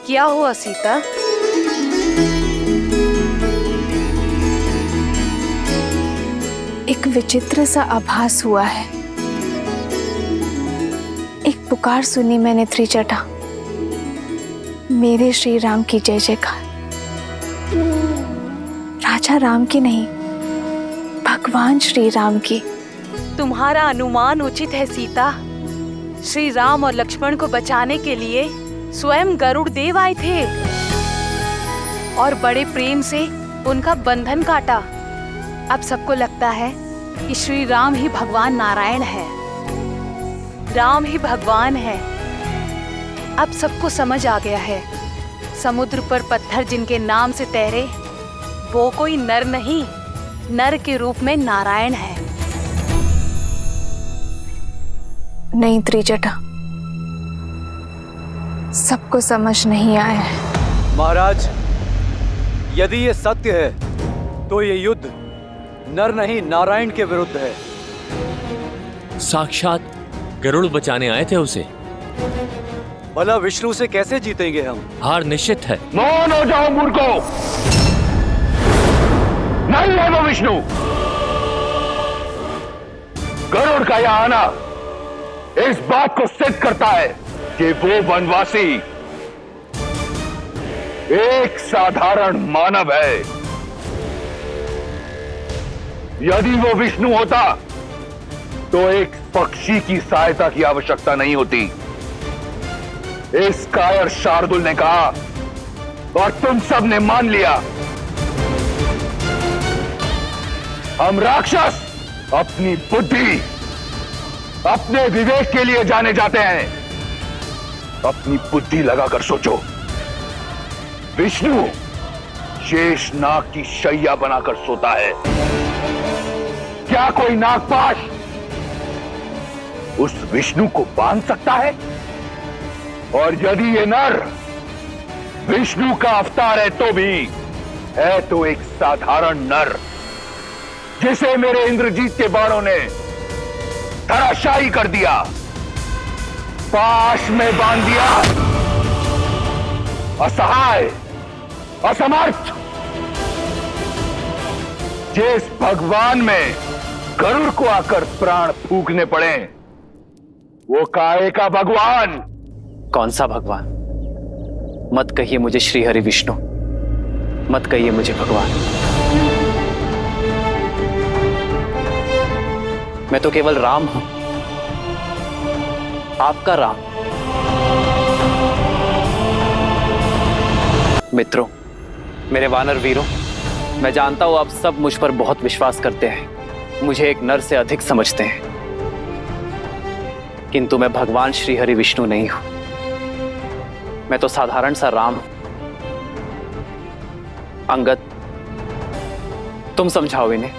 क्या हुआ सीता? एक विचित्र सा आभास हुआ है। एक पुकार सुनी मैंने त्रिजटा, मेरे श्री राम की जय जयकार। राजा राम की नहीं, भगवान श्री राम की। तुम्हारा अनुमान उचित है सीता। श्री राम और लक्ष्मण को बचाने के लिए स्वयं गरुड़ देव आए थे और बड़े प्रेम से उनका बंधन काटा। अब सबको लगता है कि श्री राम ही भगवान नारायण है, राम ही भगवान है। अब सबको समझ आ गया है, समुद्र पर पत्थर जिनके नाम से तैरे वो कोई नर नहीं, नर के रूप में नारायण है। नहीं त्रिजटा, सबको समझ नहीं आया है। महाराज, यदि ये सत्य है तो ये युद्ध नर नहीं नारायण के विरुद्ध है। साक्षात गरुड़ बचाने आए थे उसे। भला विष्णु से कैसे जीतेंगे हम? हार निश्चित है। मौन हो जाओ मूर्खों, नहीं है वो विष्णु। गरुड़ का यहां आना इस बात को सिद्ध करता है कि वो वनवासी एक साधारण मानव है। यदि वो विष्णु होता तो एक पक्षी की सहायता की आवश्यकता नहीं होती। इस कायर शार्दुल ने कहा और तुम सब ने मान लिया। हम राक्षस अपनी बुद्धि, अपने विवेक के लिए जाने जाते हैं। अपनी बुद्धि लगाकर सोचो, विष्णु शेष नाग की शैया बनाकर सोता है। क्या कोई नागपाश उस विष्णु को बांध सकता है? और यदि ये नर विष्णु का अवतार है तो भी है तो एक साधारण नर, जिसे मेरे इंद्रजीत के बाणों ने धराशायी कर दिया, पाश में बांध दिया। असहाय, असमर्थ, जिस भगवान में गरुड़ को आकर प्राण फूकने पड़े, वो काहे का भगवान? कौन सा भगवान? मत कहिए मुझे श्री हरि विष्णु, मत कहिए मुझे भगवान। मैं तो केवल राम हूं, आपका राम। मित्रों, मेरे वानर वीरों, मैं जानता हूं आप सब मुझ पर बहुत विश्वास करते हैं, मुझे एक नर से अधिक समझते हैं, किंतु मैं भगवान श्री हरि विष्णु नहीं हूं। मैं तो साधारण सा राम हूं। अंगद, तुम समझाओ इन्हें,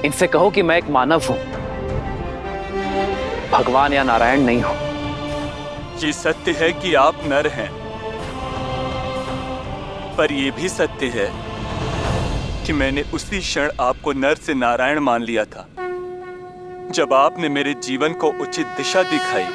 इनसे कहो कि मैं एक मानव हूं, भगवान या नारायण नहीं हूं। ये सत्य है कि आप नर हैं, पर यह भी सत्य है कि मैंने उसी क्षण आपको नर से नारायण मान लिया था जब आपने मेरे जीवन को उचित दिशा दिखाई।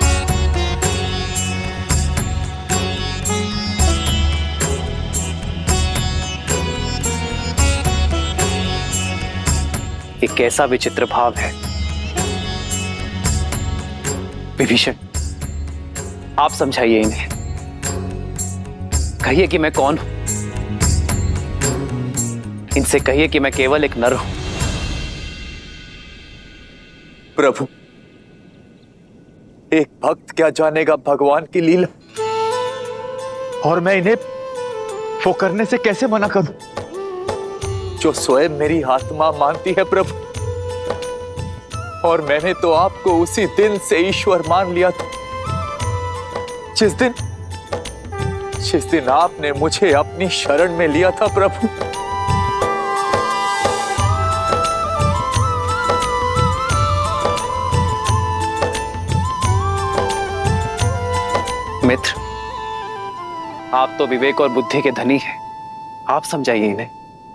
एक कैसा विचित्र भाव है। विभीषण, आप समझाइए इन्हें, कहिए कि मैं कौन हूं, इनसे कहिए कि मैं केवल एक नर हूं। प्रभु, एक भक्त क्या जानेगा भगवान की लीला, और मैं इन्हें वो करने से कैसे मना करूं जो स्वयं मेरी आत्मा मानती है प्रभु। और मैंने तो आपको उसी दिन से ईश्वर मान लिया था जिस दिन आपने मुझे अपनी शरण में लिया था प्रभु। मित्र, आप तो विवेक और बुद्धि के धनी हैं, आप समझाइए इन्हें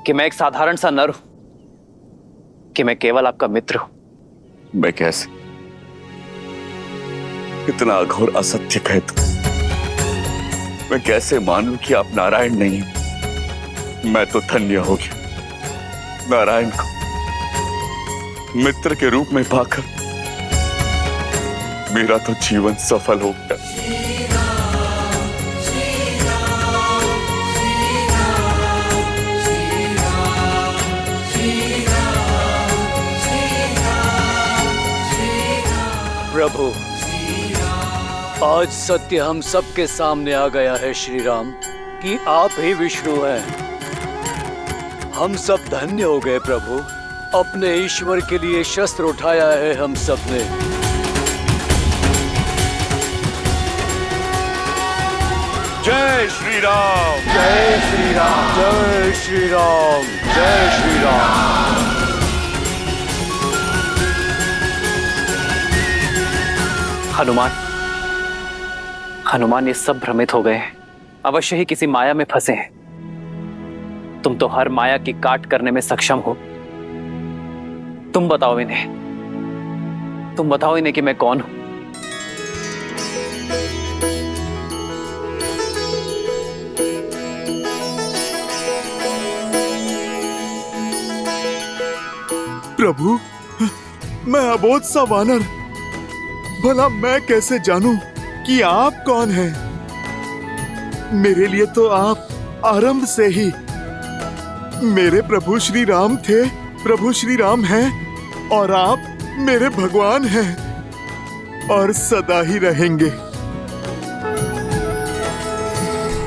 कि मैं एक साधारण सा नर हूं, कि मैं केवल आपका मित्र हूं। मैं कैसे इतना अघोर असत्य कह दूं? मैं कैसे मानूं कि आप नारायण नहीं। मैं तो धन्य हो गया नारायण को मित्र के रूप में पाकर। मेरा तो जीवन सफल हो गया। प्रभु, आज सत्य हम सबके सामने आ गया है श्री राम कि आप ही विष्णु हैं। हम सब धन्य हो गए प्रभु। अपने ईश्वर के लिए शस्त्र उठाया है हम सब ने। जय श्री राम, जय श्री राम, जय श्री राम, जय श्री राम। हनुमान ये सब भ्रमित हो गए हैं। अवश्य ही किसी माया में फंसे हैं। तुम तो हर माया की काट करने में सक्षम हो। तुम बताओ इन्हें कि मैं कौन हूं। प्रभु, मैं अबोध सा वानर, भला मैं कैसे जानूं कि आप कौन हैं? मेरे लिए तो आप आरंभ से ही मेरे प्रभु श्री राम थे, प्रभु श्री राम हैं, और आप मेरे भगवान हैं और सदा ही रहेंगे।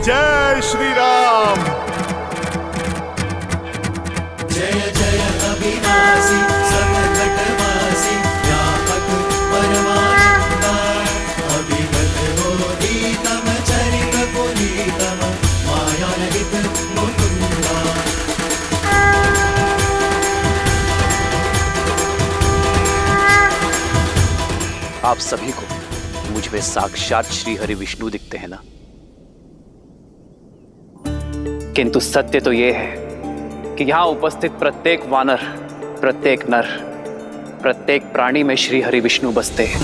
जय श्री राम। जय जय अविनाशी सकलकटवासी व्यापक परमानंदा अविगत बोधितम चरित पुनीतम मायारहित मुकुंदा। आप सभी को मुझ में साक्षात श्री हरि विष्णु दिखते हैं ना, किंतु सत्य तो यह है कि यहां उपस्थित प्रत्येक वानर, प्रत्येक नर, प्रत्येक प्राणी में श्री हरि विष्णु बसते हैं।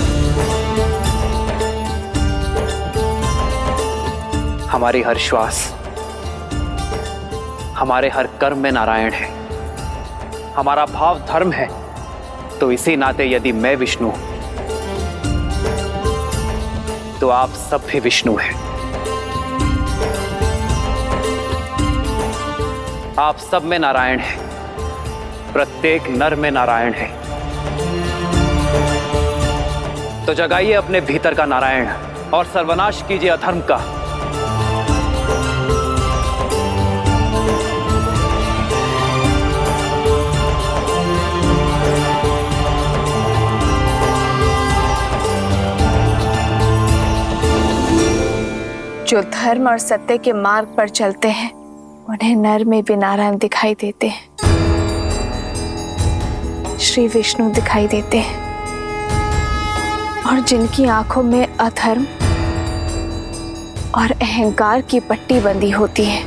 हमारी हर श्वास, हमारे हर कर्म में नारायण है। हमारा भाव धर्म है, तो इसी नाते यदि मैं विष्णु हूं तो आप सब भी विष्णु हैं। आप सब में नारायण है, प्रत्येक नर में नारायण है। तो जगाइए अपने भीतर का नारायण और सर्वनाश कीजिए अधर्म का। जो धर्म और सत्य के मार्ग पर चलते हैं उन्हें नर में भी नारायण दिखाई देते हैं, श्री विष्णु दिखाई देते हैं। और जिनकी आंखों में अधर्म और अहंकार की पट्टी बंधी होती है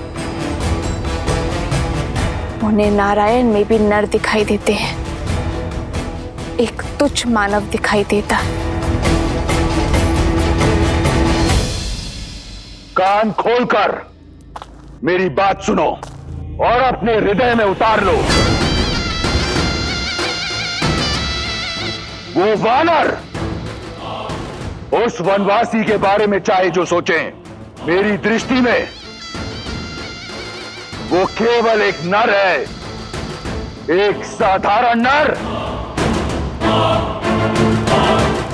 उन्हें नारायण में भी नर दिखाई देते हैं, एक तुच्छ मानव दिखाई देता। कान खोलकर मेरी बात सुनो और अपने हृदय में उतार लो। वो वानर उस वनवासी के बारे में चाहे जो सोचें, मेरी दृष्टि में वो केवल एक नर है, एक साधारण नर।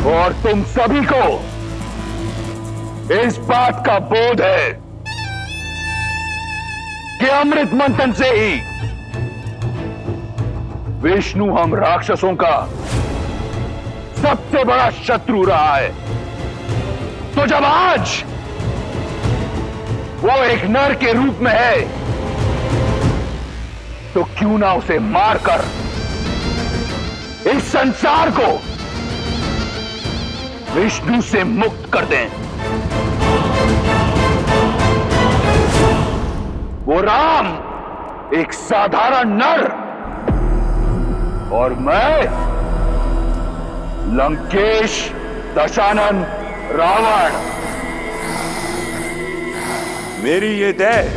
और तुम सभी को इस बात का बोध है कि अमृत मंथन से ही विष्णु हम राक्षसों का सबसे बड़ा शत्रु रहा है। तो जब आज वो एक नर के रूप में है तो क्यों ना उसे मारकर इस संसार को विष्णु से मुक्त कर दें। वो राम एक साधारण नर और मैं लंकेश दशानन रावण। मेरी ये देह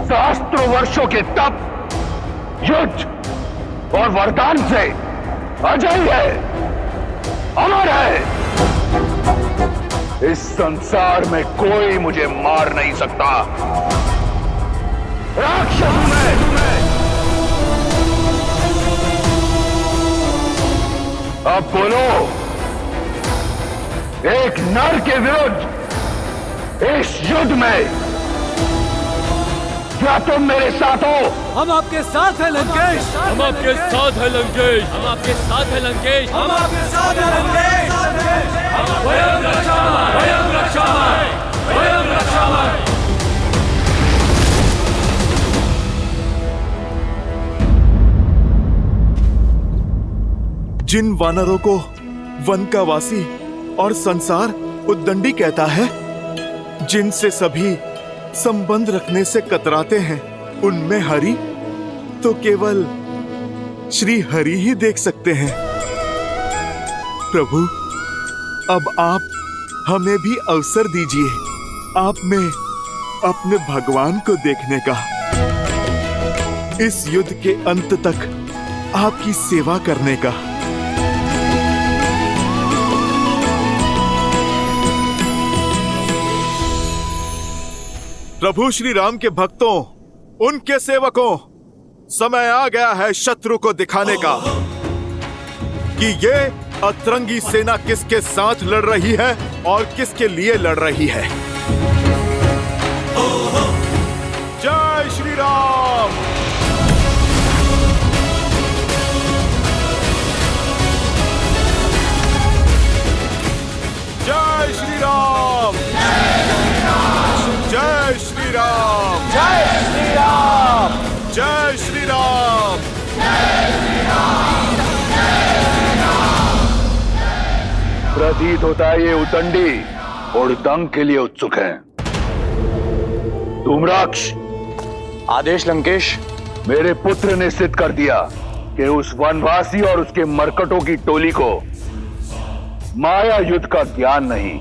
सहस्त्रों वर्षों के तप, युद्ध और वरदान से अजय है, अमर है। इस संसार में कोई मुझे मार नहीं सकता। राक्षस मैं। अब बोलो, एक नर के विरुद्ध इस युद्ध में क्या तुम मेरे साथ हो? हम आपके साथ हैं लंकेश। हम आपके साथ हैं लंकेश। हम आपके साथ हैं लंकेश। हम आपके साथ हैं लंकेश। स्वयं रक्षामय, स्वयं रक्षामय, स्वयं रक्षामय। जिन वानरों को वन का वासी और संसार उद्दंडी कहता है, जिनसे सभी संबंध रखने से कतराते हैं, उनमें हरि तो केवल श्री हरि ही देख सकते हैं। प्रभु, अब आप हमें भी अवसर दीजिए आप में अपने भगवान को देखने का, इस युद्ध के अंत तक आपकी सेवा करने का। प्रभु श्री राम के भक्तों, उनके सेवकों, समय आ गया है शत्रु को दिखाने का कि ये अतरंगी सेना किसके साथ लड़ रही है और किसके लिए लड़ रही है। जय श्री राम। जय श्री राम। जय श्री राम। जय श्री राम। जय श्री राम। प्रतीत होता है ये उदंडी और दंग के लिए उत्सुक हैं। धूम्राक्ष, आदेश लंकेश। मेरे पुत्र ने सिद्ध कर दिया कि उस वनवासी और उसके मरकटों की टोली को माया युद्ध का ज्ञान नहीं,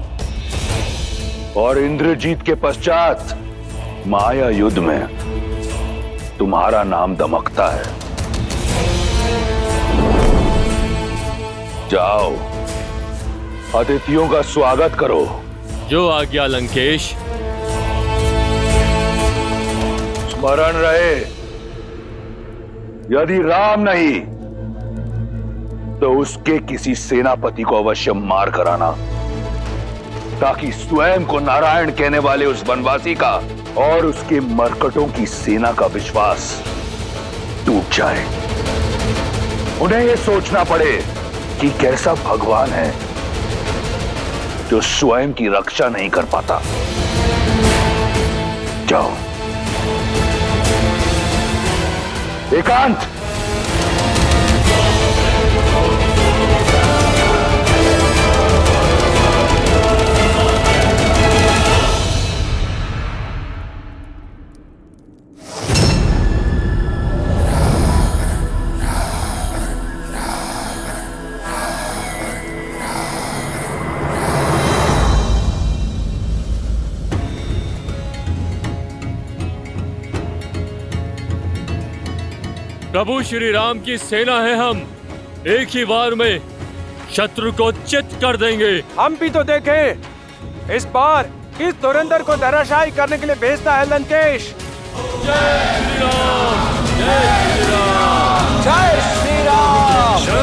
और इंद्रजीत के पश्चात माया युद्ध में तुम्हारा नाम दमकता है। जाओ, अतिथियों का स्वागत करो। जो आज्ञा लंकेश। स्मरण रहे, यदि राम नहीं तो उसके किसी सेनापति को अवश्य मार कराना, ताकि स्वयं को नारायण कहने वाले उस वनवासी का और उसके मरकटों की सेना का विश्वास टूट जाए। उन्हें यह सोचना पड़े कि कैसा भगवान है जो स्वयं की रक्षा नहीं कर पाता। जाओ। एकांत। प्रभु श्री राम की सेना है, हम एक ही वार में शत्रु को चित कर देंगे। हम भी तो देखें इस बार किस धुरंधर को धराशायी करने के लिए भेजता है लंकेश। जय श्री राम। जय श्री राम। जय श्री राम। जय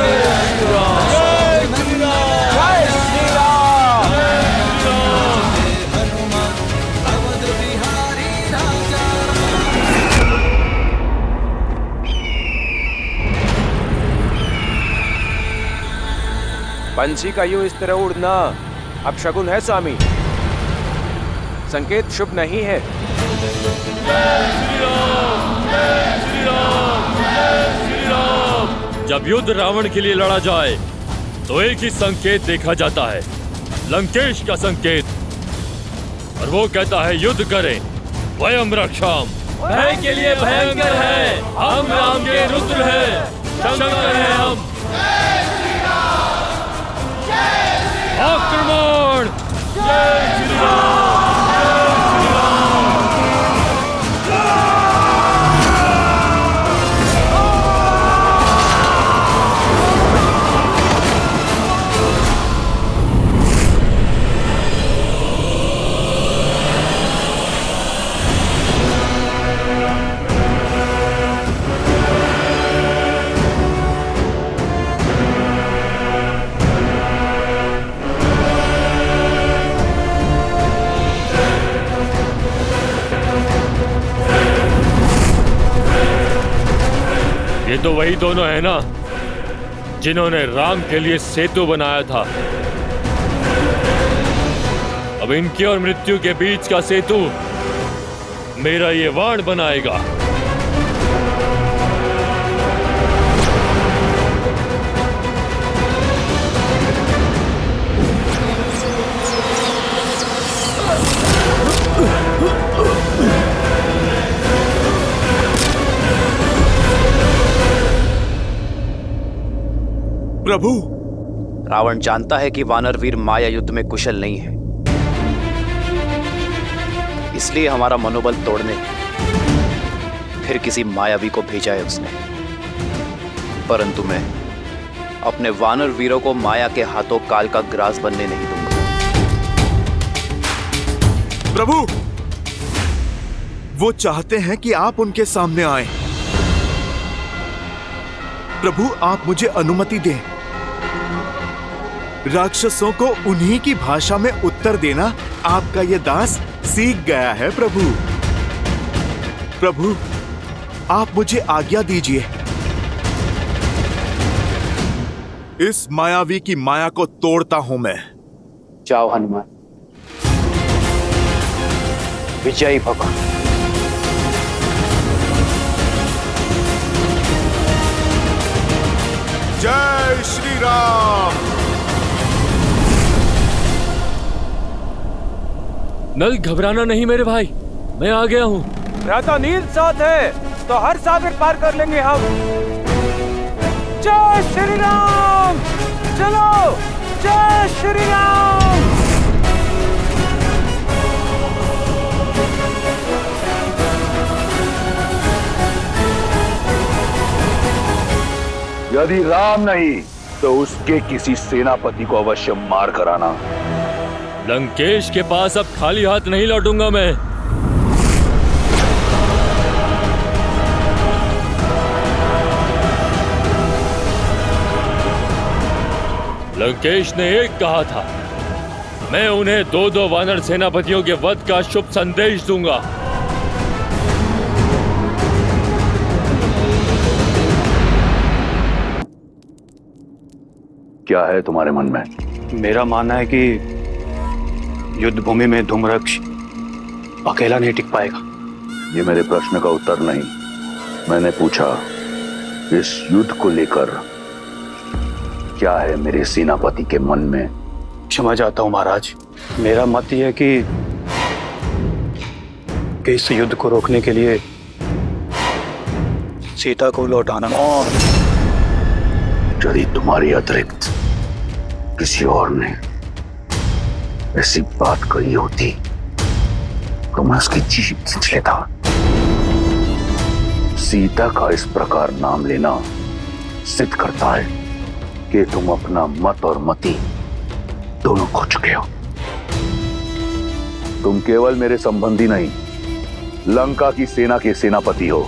श्री राम। जय श्री राम। जय श्री राम। हनुमान अवध बिहारी राजा। पंछी का यूं इस तरह उड़ना अब शगुन है स्वामी, संकेत शुभ नहीं है। जय श्री राम। जय श्री राम। जय श्री राम। जब युद्ध रावण के लिए लड़ा जाए तो एक ही संकेत देखा जाता है, लंकेश का संकेत, और वो कहता है युद्ध करें, वयम रक्षाम। भय के लिए भयंकर है, हम राम के रुद्र हैं, शंकर हैं हम। आक्रमण। जय श्री राम। तो वही दोनों है ना जिन्होंने राम के लिए सेतु बनाया था। अब इनकी और मृत्यु के बीच का सेतु मेरा ये वाण बनाएगा। प्रभु, रावण जानता है कि वानर वीर माया युद्ध में कुशल नहीं है, इसलिए हमारा मनोबल तोड़ने फिर किसी मायावी को भेजा है उसने। परंतु मैं अपने वानर वीरों को माया के हाथों काल का ग्रास बनने नहीं दूंगा। प्रभु, वो चाहते हैं कि आप उनके सामने आए। प्रभु, आप मुझे अनुमति दें। राक्षसों को उन्हीं की भाषा में उत्तर देना आपका ये दास सीख गया है। प्रभु, प्रभु, आप मुझे आज्ञा दीजिए। इस मायावी की माया को तोड़ता हूं मैं। जाओ हनुमान, विजयी भव। जय श्री राम। नल, घबराना नहीं मेरे भाई, मैं आ गया हूँ। भ्राता नील साथ है तो हर सागर पार कर लेंगे हम। जय श्री राम। चलो, जय श्री राम। यदि राम नहीं तो उसके किसी सेनापति को अवश्य मार कर आना। लंकेश के पास अब खाली हाथ नहीं लौटूंगा मैं। लंकेश ने एक कहा था, मैं उन्हें 2-2 वानर सेनापतियों के वध का शुभ संदेश दूंगा। क्या है तुम्हारे मन में? मेरा मानना है कि युद्ध भूमि में धूम्रक्ष अकेला नहीं टिक पाएगा। ये मेरे प्रश्न का उत्तर नहीं। मैंने पूछा, इस युद्ध को लेकर क्या है मेरे सेनापति के मन में? क्षमा चाहता हूं महाराज, मेरा मत यह है कि इस युद्ध को रोकने के लिए सीता को लौटाना। यदि तुम्हारी अतिरिक्त किसी और ने ऐसी बात कही होती तो मैं उसकी जीभ खींच लेता। सीता का इस प्रकार नाम लेना सिद्ध करता है कि तुम अपना मत और मति दोनों खो चुके हो। तुम केवल मेरे संबंधी नहीं, लंका की सेना के सेनापति हो।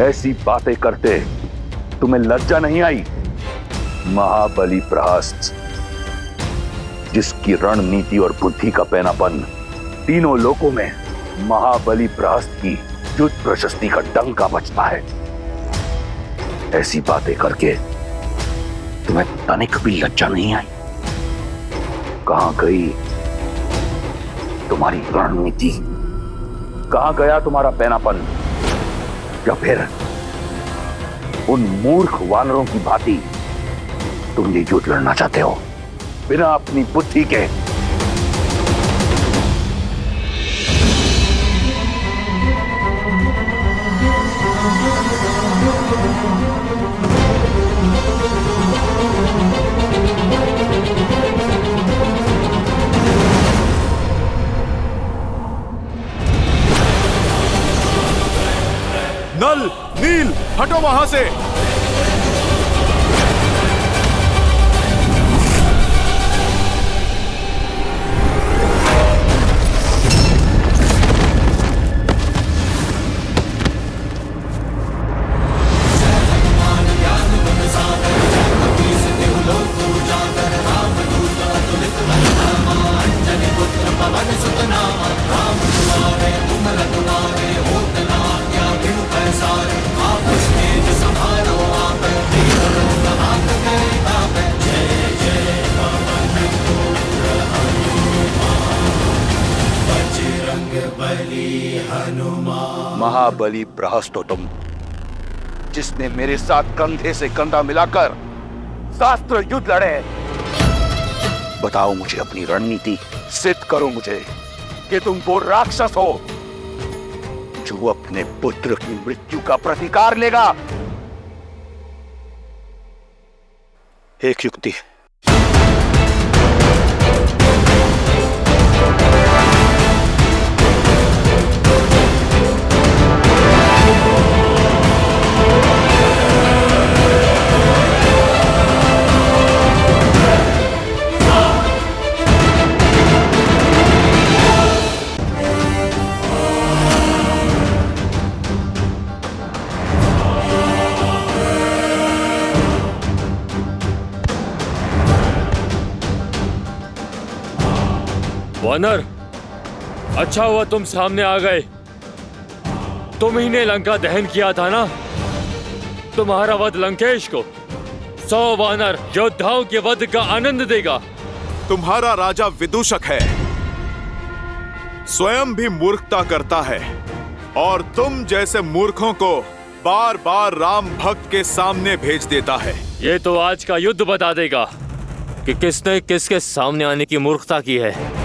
ऐसी बातें करते तुम्हें लज्जा नहीं आई? महाबली प्रहस्त, जिसकी रणनीति और बुद्धि का पैनापन तीनों लोकों में महाबली प्रहस्त की युद्ध प्रशस्ति का डंका बजता है, ऐसी बातें करके तुम्हें तनिक भी लज्जा नहीं आई? कहां गई तुम्हारी रणनीति? कहां गया तुम्हारा पैनापन? या फिर उन मूर्ख वानरों की भांति तुम ये युद्ध लड़ना चाहते हो बिना अपनी बुद्धि के? नल, नील, हटो वहां से। आप महाबली प्रहस्त हो तुम, जिसने मेरे साथ कंधे से कंधा मिलाकर शास्त्र युद्ध लड़े। बताओ मुझे अपनी रणनीति, सिद्ध करो मुझे कि तुम वो राक्षस हो जो अपने पुत्र की मृत्यु का प्रतिकार लेगा। एक युक्ति। वानर, अच्छा हुआ तुम सामने आ गए। तुम ही ने लंका दहन किया था ना? तुम्हारा वध लंकेश को 100 वानर योद्धाओं के वध का आनंद देगा। तुम्हारा राजा विदूषक है, स्वयं भी मूर्खता करता है और तुम जैसे मूर्खों को बार बार राम भक्त के सामने भेज देता है। ये तो आज का युद्ध बता देगा कि किसने किसके सामने आने की मूर्खता की है।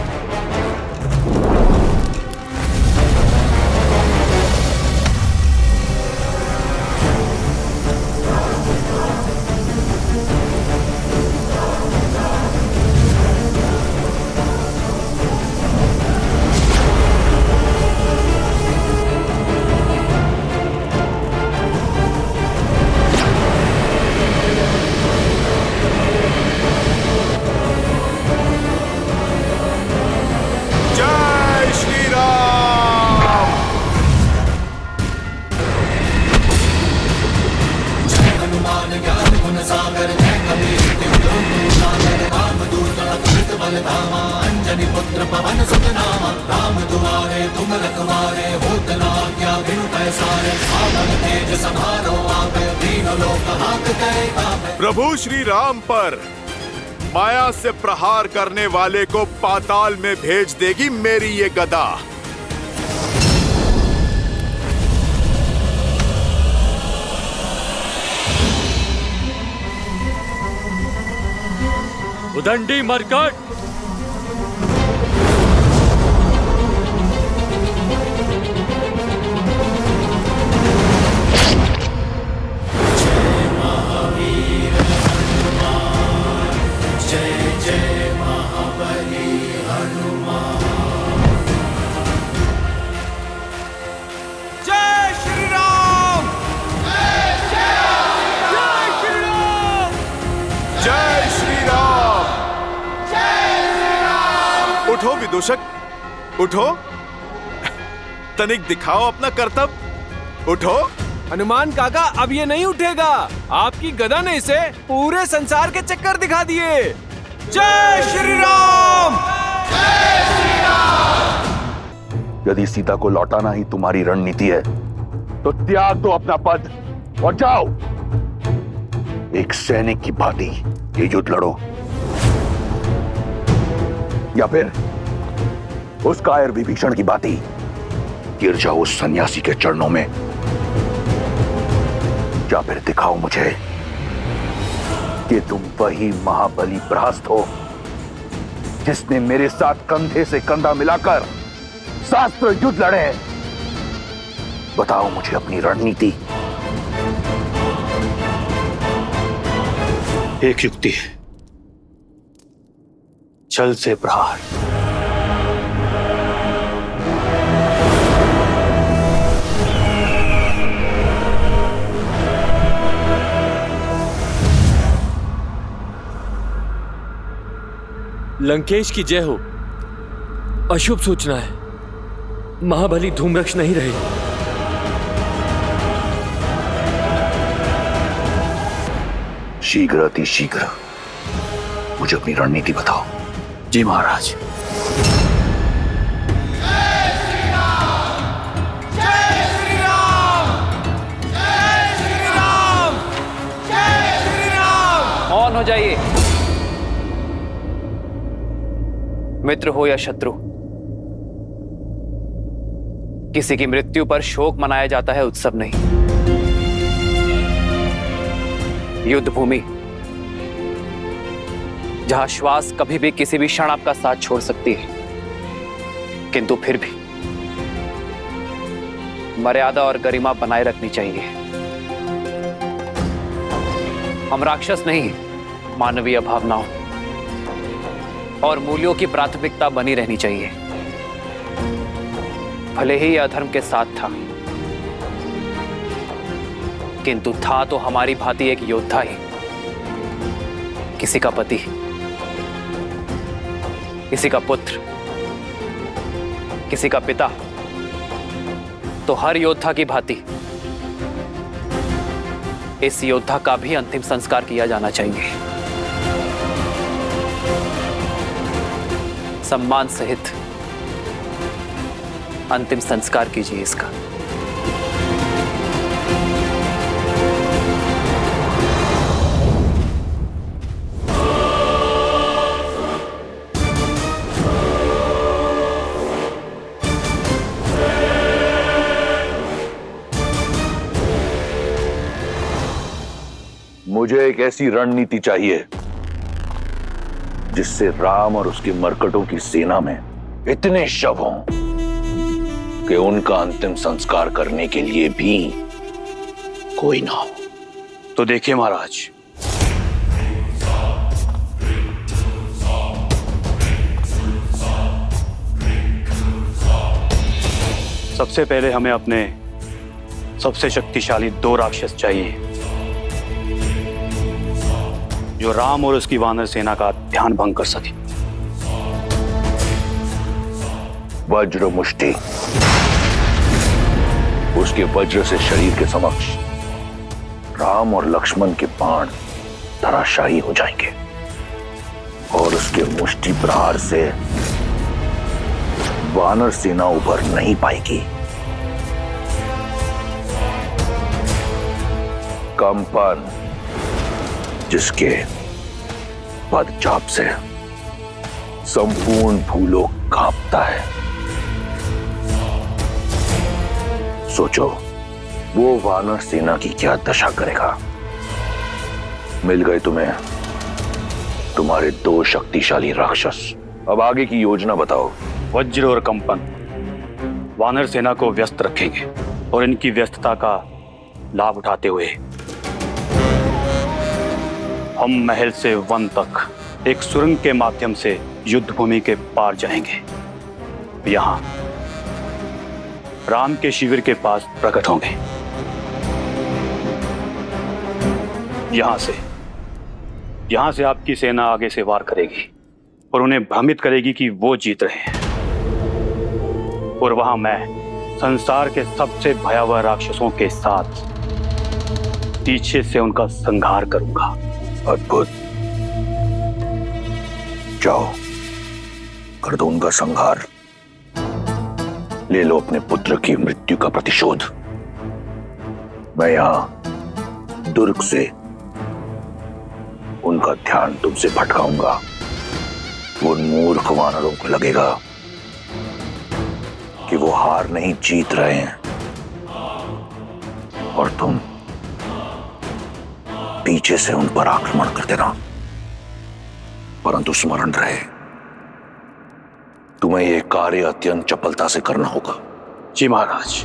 प्रभु श्री राम पर माया से प्रहार करने वाले को पाताल में भेज देगी मेरी ये गदा। उदंडी मरकट, उठो विदूषक, उठो, तनिक दिखाओ अपना करतब, उठो। हनुमान काका, अब ये नहीं उठेगा। आपकी गदा ने इसे पूरे संसार के चक्कर दिखा दिए। जय श्री राम! जय श्री राम! यदि सीता को लौटाना ही तुम्हारी रणनीति है तो त्याग दो अपना पद और जाओ, एक सैनिक की भांति ये युद्ध लड़ो, या फिर उस कायर विभीषण की भांति गिर जाओ उस सन्यासी के चरणों में, या फिर दिखाओ मुझे कि तुम वही महाबली प्रहस्त हो जिसने मेरे साथ कंधे से कंधा मिलाकर शास्त्र युद्ध लड़े। बताओ मुझे अपनी रणनीति। एक युक्ति, छल से प्रहार। लंकेश की जय हो। अशुभ सूचना है, महाबली धूम्रक्ष नहीं रहे। शीघ्र अति शीघ्र मुझे अपनी रणनीति बताओ। जी महाराज। मौन हो जाइए, मित्र हो या शत्रु, किसी की मृत्यु पर शोक मनाया जाता है, उत्सव नहीं। युद्ध भूमि जहां श्वास कभी भी किसी भी क्षण आपका साथ छोड़ सकती है, किंतु फिर भी मर्यादा और गरिमा बनाए रखनी चाहिए। हम राक्षस नहीं, मानवीय भावनाओं और मूल्यों की प्राथमिकता बनी रहनी चाहिए। भले ही यह अधर्म के साथ था, किंतु था तो हमारी भांति एक योद्धा ही, किसी का पति, किसी का पुत्र, किसी का पिता। तो हर योद्धा की भांति इस योद्धा का भी अंतिम संस्कार किया जाना चाहिए। सम्मान सहित अंतिम संस्कार कीजिए इसका। मुझे एक ऐसी रणनीति चाहिए जिससे राम और उसके मरकटों की सेना में इतने शव हों कि उनका अंतिम संस्कार करने के लिए भी कोई ना हो। तो देखिए महाराज, सबसे पहले हमें अपने सबसे शक्तिशाली 2 राक्षस चाहिए जो राम और उसकी वानर सेना का ध्यान भंग कर सके। वज्र मुष्टि, उसके वज्र से शरीर के समक्ष राम और लक्ष्मण के बाण धराशायी हो जाएंगे और उसके मुष्टि प्रहार से वानर सेना उभर नहीं पाएगी। कंपन, जिसके पदचाप से संपूर्ण भूलोक कांपता है। सोचो वो वानर सेना की क्या दशा करेगा। मिल गए तुम्हें तुम्हारे 2 शक्तिशाली राक्षस। अब आगे की योजना बताओ। वज्र और कंपन वानर सेना को व्यस्त रखेंगे और इनकी व्यस्तता का लाभ उठाते हुए हम महल से वन तक एक सुरंग के माध्यम से युद्ध भूमि के पार जाएंगे। यहां राम के शिविर के पास प्रकट होंगे। यहां से आपकी सेना आगे से वार करेगी और उन्हें भ्रमित करेगी कि वो जीत रहे हैं। और वहां मैं संसार के सबसे भयावह राक्षसों के साथ पीछे से उनका संहार करूंगा। अद्भुत, जाओ कर दो उनका संहार। ले लो अपने पुत्र की मृत्यु का प्रतिशोध। मैं यहां दुर्ग से उनका ध्यान तुमसे भटकाऊंगा। उन मूर्ख वानरों को लगेगा कि वो हार नहीं जीत रहे हैं और तुम पीछे से उन पर आक्रमण कर देना। परंतु स्मरण रहे, तुम्हें यह कार्य अत्यंत चपलता से करना होगा। जी महाराज।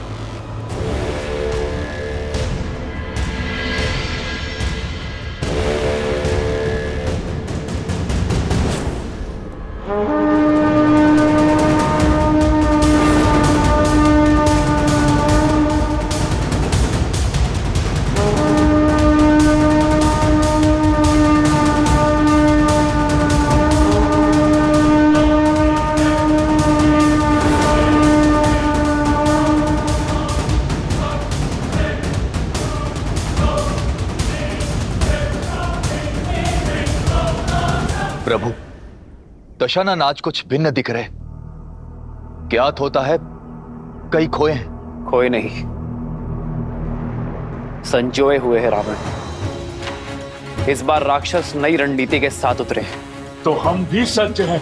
प्रभु, दशाना नाच कुछ भिन्न दिख रहे। ज्ञात होता है कई खोए हैं। खोए नहीं, संजोए हुए हैं रावण। इस बार राक्षस नई रणनीति के साथ उतरे हैं। तो हम भी सज्ज हैं।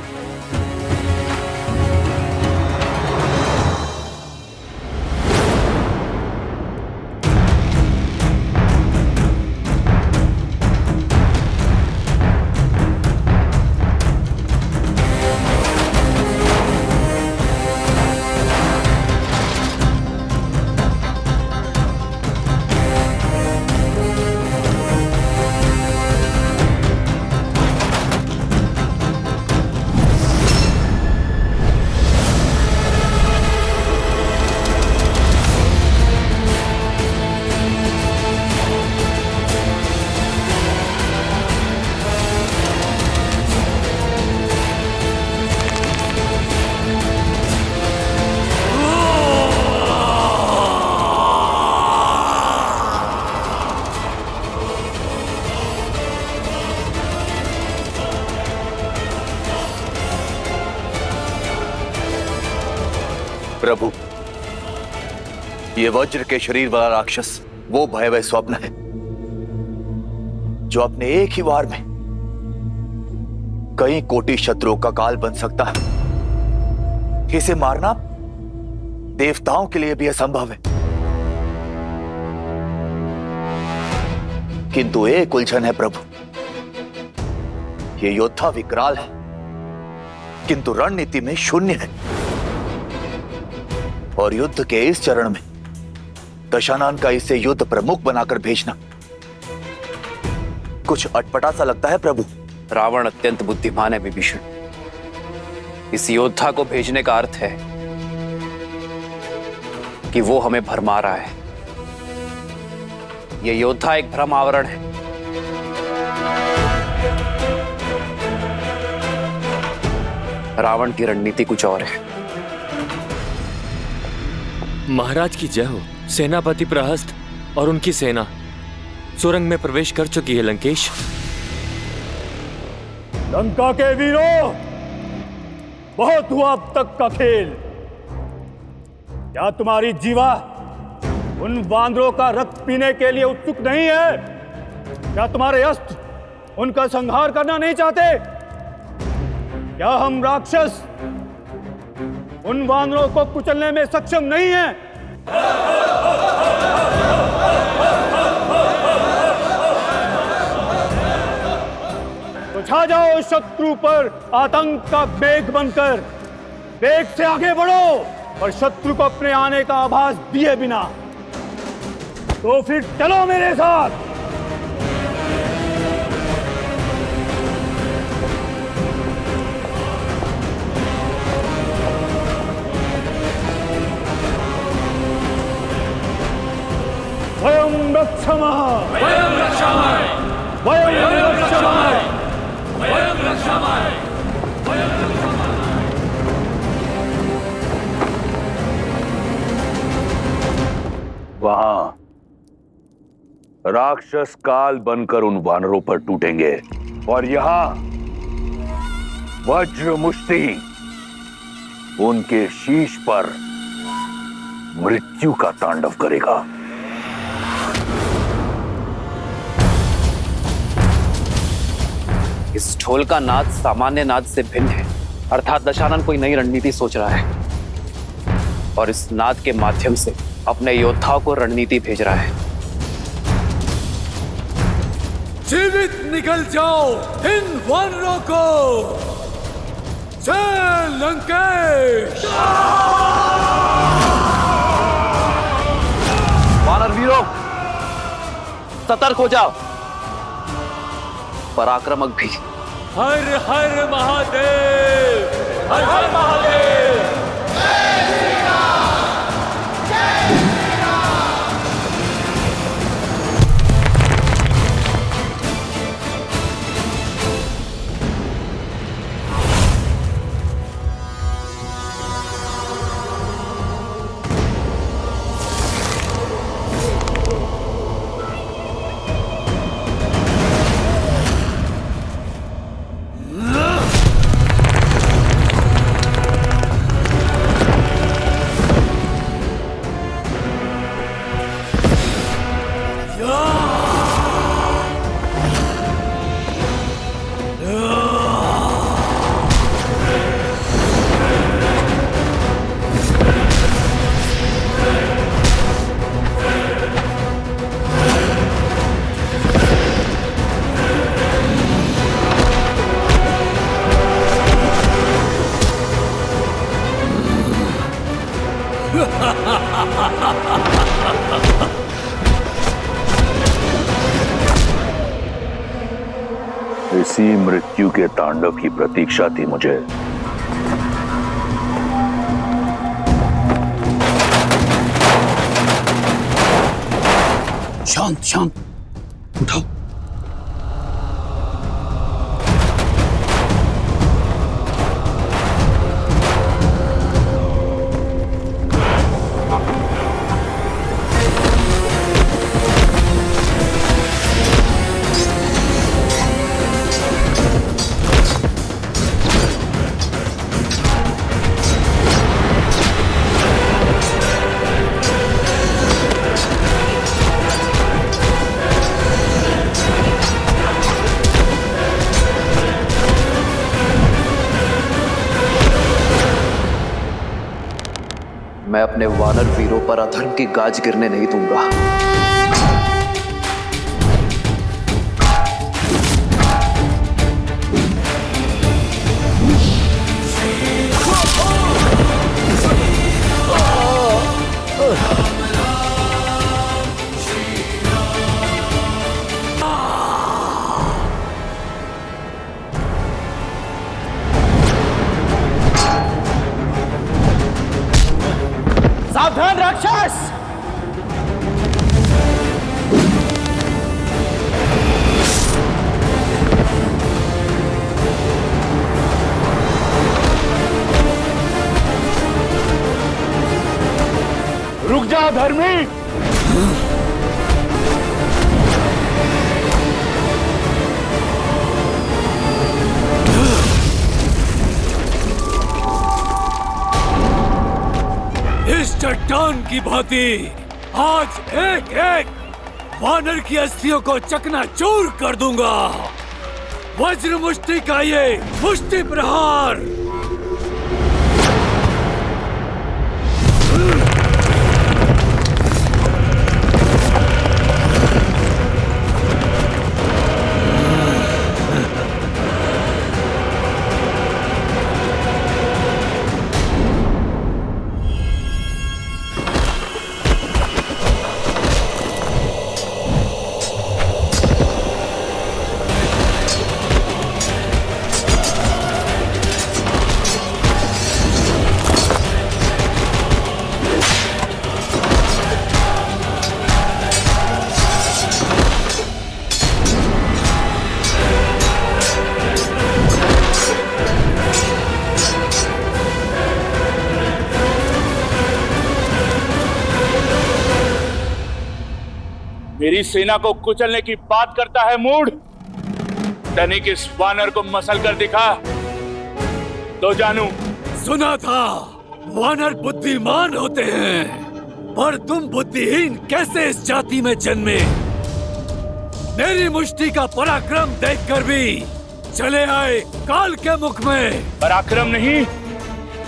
प्रभु, ये वज्र के शरीर वाला राक्षस वो भयावह स्वप्न है जो अपने एक ही वार में कई कोटि शत्रुओं का काल बन सकता है। इसे मारना देवताओं के लिए भी असंभव है। किंतु एक उलझन है प्रभु, ये योद्धा विकराल है किंतु रणनीति में शून्य है। और युद्ध के इस चरण में दशानन का इसे युद्ध प्रमुख बनाकर भेजना कुछ अटपटा सा लगता है प्रभु। रावण अत्यंत बुद्धिमान है विभीषण। इस योद्धा को भेजने का अर्थ है कि वो हमें भरमा रहा है। ये योद्धा एक भ्रम आवरण है। रावण की रणनीति कुछ और है। महाराज की जय हो। सेनापति प्रहस्त और उनकी सेना सुरंग में प्रवेश कर चुकी है लंकेश। लंका के वीरों, बहुत हुआ अब तक का खेल। क्या तुम्हारी जीवा उन वानरों का रक्त पीने के लिए उत्सुक नहीं है? क्या तुम्हारे अस्त्र उनका संहार करना नहीं चाहते? क्या हम राक्षस उन वानरों को कुचलने में सक्षम नहीं हैं? तो छा जाओ शत्रु पर आतंक का मेघ बनकर। वेग से आगे बढ़ो और शत्रु को अपने आने का आभास दिए बिना। तो फिर चलो मेरे साथ। वयं रक्षामः, वयं रक्षामः, वयं रक्षामः, वयं रक्षामः, वयं रक्षामः। वहां राक्षस काल बनकर उन वानरों पर टूटेंगे और यहां वज्र मुष्टि उनके शीश पर मृत्यु का तांडव करेगा। इस ढोल का नाद सामान्य नाद से भिन्न है, अर्थात दशानन कोई नई रणनीति सोच रहा है और इस नाद के माध्यम से अपने योद्धाओं को रणनीति भेज रहा है। जीवित निकल जाओ इन वानरों को। जय लंकेश। वानर वीरों, सतर्क हो जाओ। पराक्रमक भी। हर हर महादेव, हर हर महादेव। इसी मृत्यु के तांडव की प्रतीक्षा थी मुझे। शांत शांत, उठाओ। मैं अपने वानर वीरों पर अधर्म की गाज गिरने नहीं दूंगा। सावधान राक्षस! रुक जा धर्मी। इस चट्टान की भांति आज एक एक वानर की अस्थियों को चकनाचूर कर दूंगा। वज्र मुष्टि का ये मुष्टि प्रहार। मेरी सेना को कुचलने की बात करता है मूढ़। तनिक इस वानर को मसल कर दिखा तो जानू। सुना था वानर बुद्धिमान होते हैं, पर तुम बुद्धिहीन कैसे इस जाति में जन्मे? मेरी मुष्टि का पराक्रम देखकर भी चले आए काल के मुख में। पराक्रम नहीं,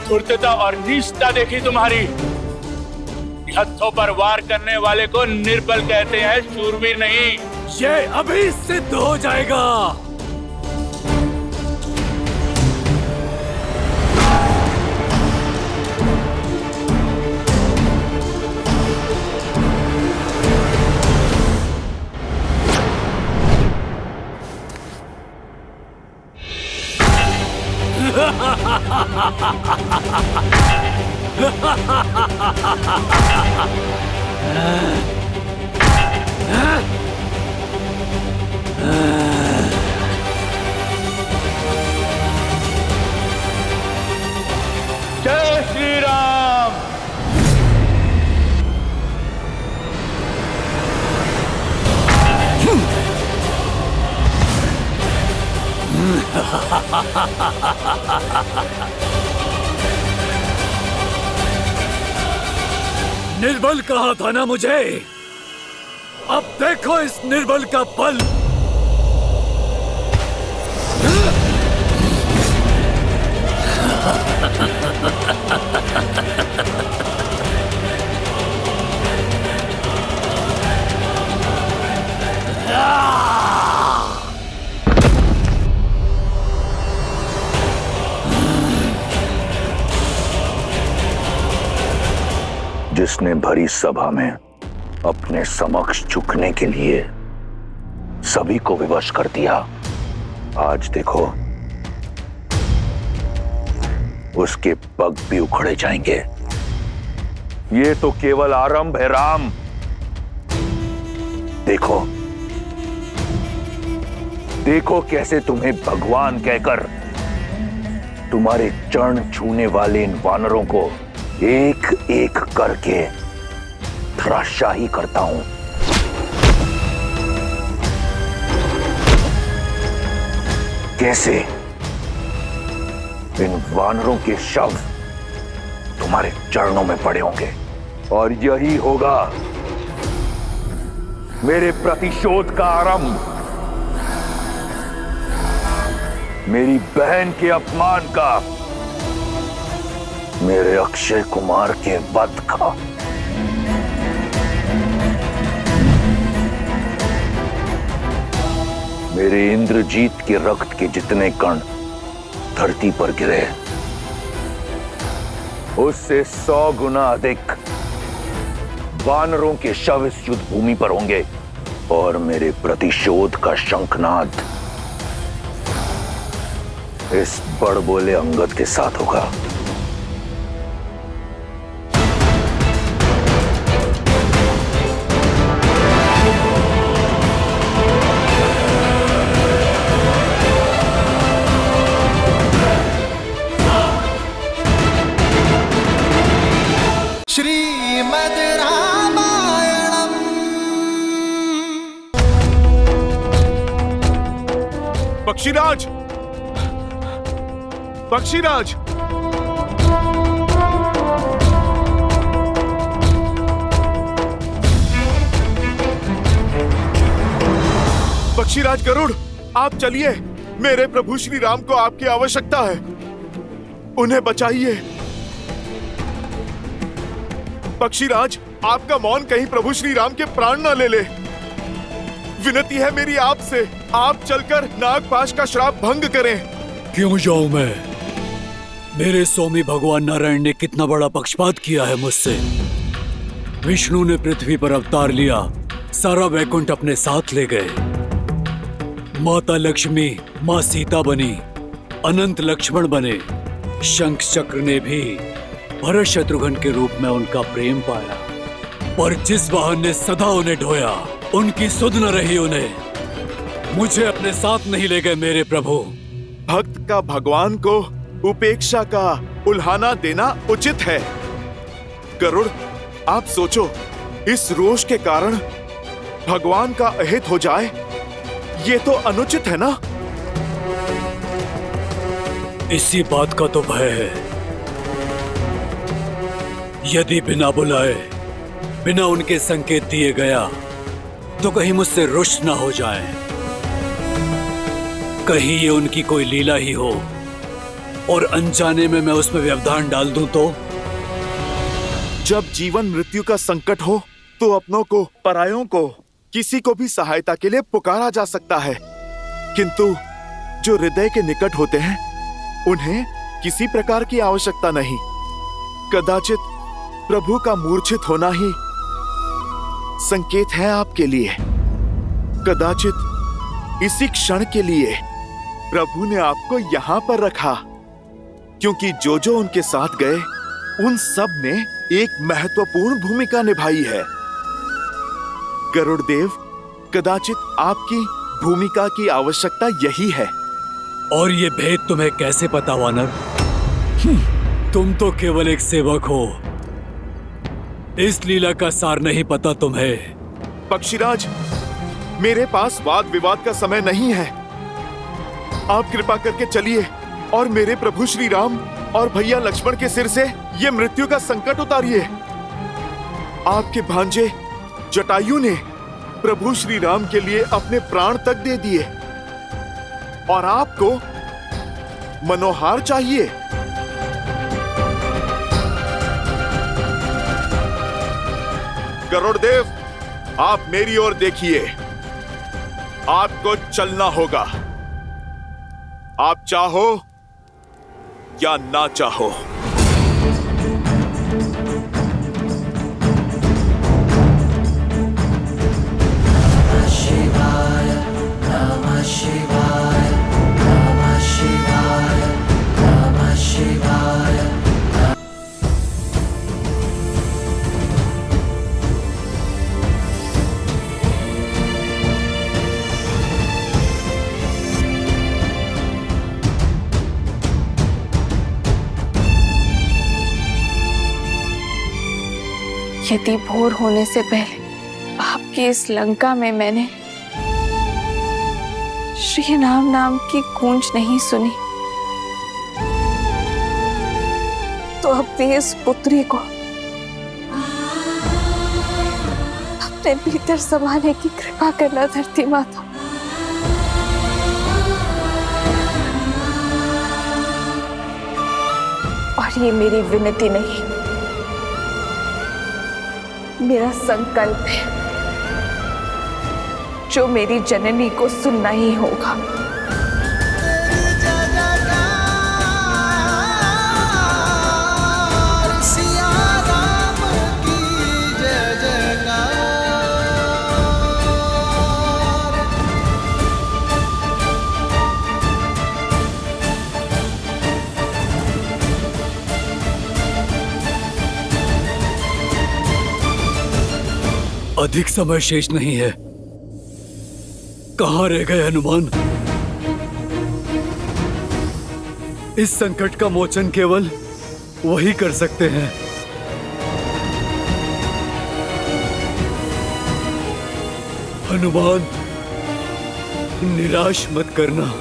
धूर्तता और नीचता देखी तुम्हारी। हथों पर वार करने वाले को निर्बल कहते हैं, शूरवीर नहीं। ये अभी सिद्ध हो जाएगा। जय श्री राम। निर्बल कहा था ना मुझे? अब देखो इस निर्बल का बल। जिसने भरी सभा में अपने समक्ष झुकने के लिए सभी को विवश कर दिया, आज देखो उसके पग भी उखड़े जाएंगे। ये तो केवल आरंभ है राम। देखो देखो कैसे तुम्हें भगवान कहकर तुम्हारे चरण छूने वाले इन वानरों को एक एक करके धराशाही करता हूं। कैसे इन वानरों के शव तुम्हारे चरणों में पड़े होंगे, और यही होगा मेरे प्रतिशोध का आरंभ, मेरी बहन के अपमान का, मेरे अक्षय कुमार के वध का। मेरे इंद्रजीत के रक्त के जितने कण धरती पर गिरे, उससे 100 गुना अधिक वानरों के शव इस युद्ध भूमि पर होंगे और मेरे प्रतिशोध का शंखनाद इस बड़बोले अंगद के साथ होगा। श्रीमद् रामायणम। पक्षीराज, पक्षीराज, पक्षीराज गरुड़, आप चलिए। मेरे प्रभु श्री राम को आपकी आवश्यकता है, उन्हें बचाइए। पक्षीराज, आपका मौन कहीं प्रभु श्री राम के प्राण न ले ले। विनती है मेरी आपसे, आप चलकर नागपाश का श्राप भंग करें। क्यों जाऊं मैं? मेरे स्वामी भगवान नारायण ने कितना बड़ा पक्षपात किया है मुझसे। विष्णु ने पृथ्वी पर अवतार लिया, सारा वैकुंठ अपने साथ ले गए। माता लक्ष्मी माँ सीता बनी, अनंत लक्ष्मण बने। शंख चक्र ने भी भरत शत्रुघ्न के रूप में उनका प्रेम पाया, पर जिस वाहन ने सदा उन्हें ढोया, उनकी सुध न रही उन्हें। मुझे अपने साथ नहीं ले गए मेरे प्रभु। भक्त का भगवान को उपेक्षा का उल्हाना देना उचित है। गरुड़, आप सोचो, इस रोष के कारण भगवान का अहित हो जाए, ये तो अनुचित है ना? इसी बात का तो भय है। यदि बिना बुलाए, बिना उनके संकेत दिए गया, तो कहीं मुझसे रुष्ट ना हो जाए। कहीं ये उनकी कोई लीला ही हो और अनजाने में मैं उसमें व्यवधान डाल दूं तो? जब जीवन मृत्यु का संकट हो तो अपनों को, परायों को, किसी को भी सहायता के लिए पुकारा जा सकता है, किंतु जो हृदय के निकट होते हैं उन्हें किसी प्रकार की आवश्यकता नहीं। कदाचित प्रभु का मूर्छित होना ही संकेत है आपके लिए। कदाचित इसी क्षण के लिए प्रभु ने आपको यहाँ पर रखा, क्योंकि जो जो उनके साथ गए उन सब ने एक महत्वपूर्ण भूमिका निभाई है। गरुड़देव, कदाचित आपकी भूमिका की आवश्यकता यही है। और ये भेद तुम्हें कैसे पता वानर? तुम तो केवल एक सेवक हो, इस लीला का सार नहीं पता तुम्हें। पक्षीराज, मेरे पास वाद विवाद का समय नहीं है। आप कृपा करके चलिए और मेरे प्रभु श्री राम और भैया लक्ष्मण के सिर से ये मृत्यु का संकट उतारिए। आपके भांजे जटायु ने प्रभु श्री राम के लिए अपने प्राण तक दे दिए और आपको मनोहार चाहिए। गरुड़देव, आप मेरी ओर देखिए, आपको चलना होगा, आप चाहो या ना चाहो। शिवाय नमः शिवाय नमः शिवाय नमः शिवाय। यदि भोर होने से पहले आपकी इस लंका में मैंने श्री राम नाम की गूंज नहीं सुनी, तो अपनी इस पुत्री को अपने भीतर समाने की कृपा करना धरती माता। और और ये मेरी विनती नहीं, मेरा संकल्प है जो मेरी जननी को सुनना ही होगा। अधिक समय शेष नहीं है। कहां रह गए हनुमान? इस संकट का मोचन केवल वही कर सकते हैं। हनुमान, निराश मत करना।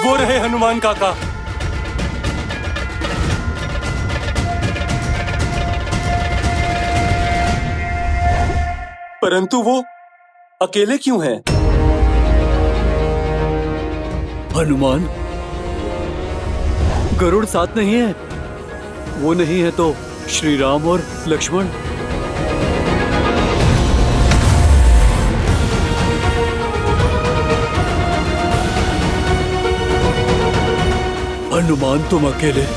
वो रहे हनुमान काका। परंतु वो अकेले क्यों हैं? हनुमान, गरुड़ साथ नहीं है। वो नहीं है तो श्री राम और लक्ष्मण। हनुमान, तुम अकेले।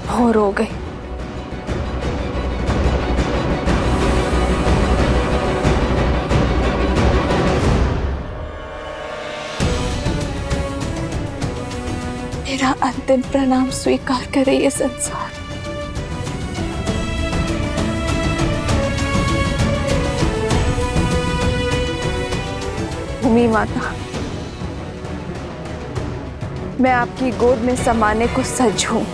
भोर हो गई। मेरा अंतिम प्रणाम स्वीकार करे ये संसार। भूमि माता, मैं आपकी गोद में समाने को सज्ज हूं।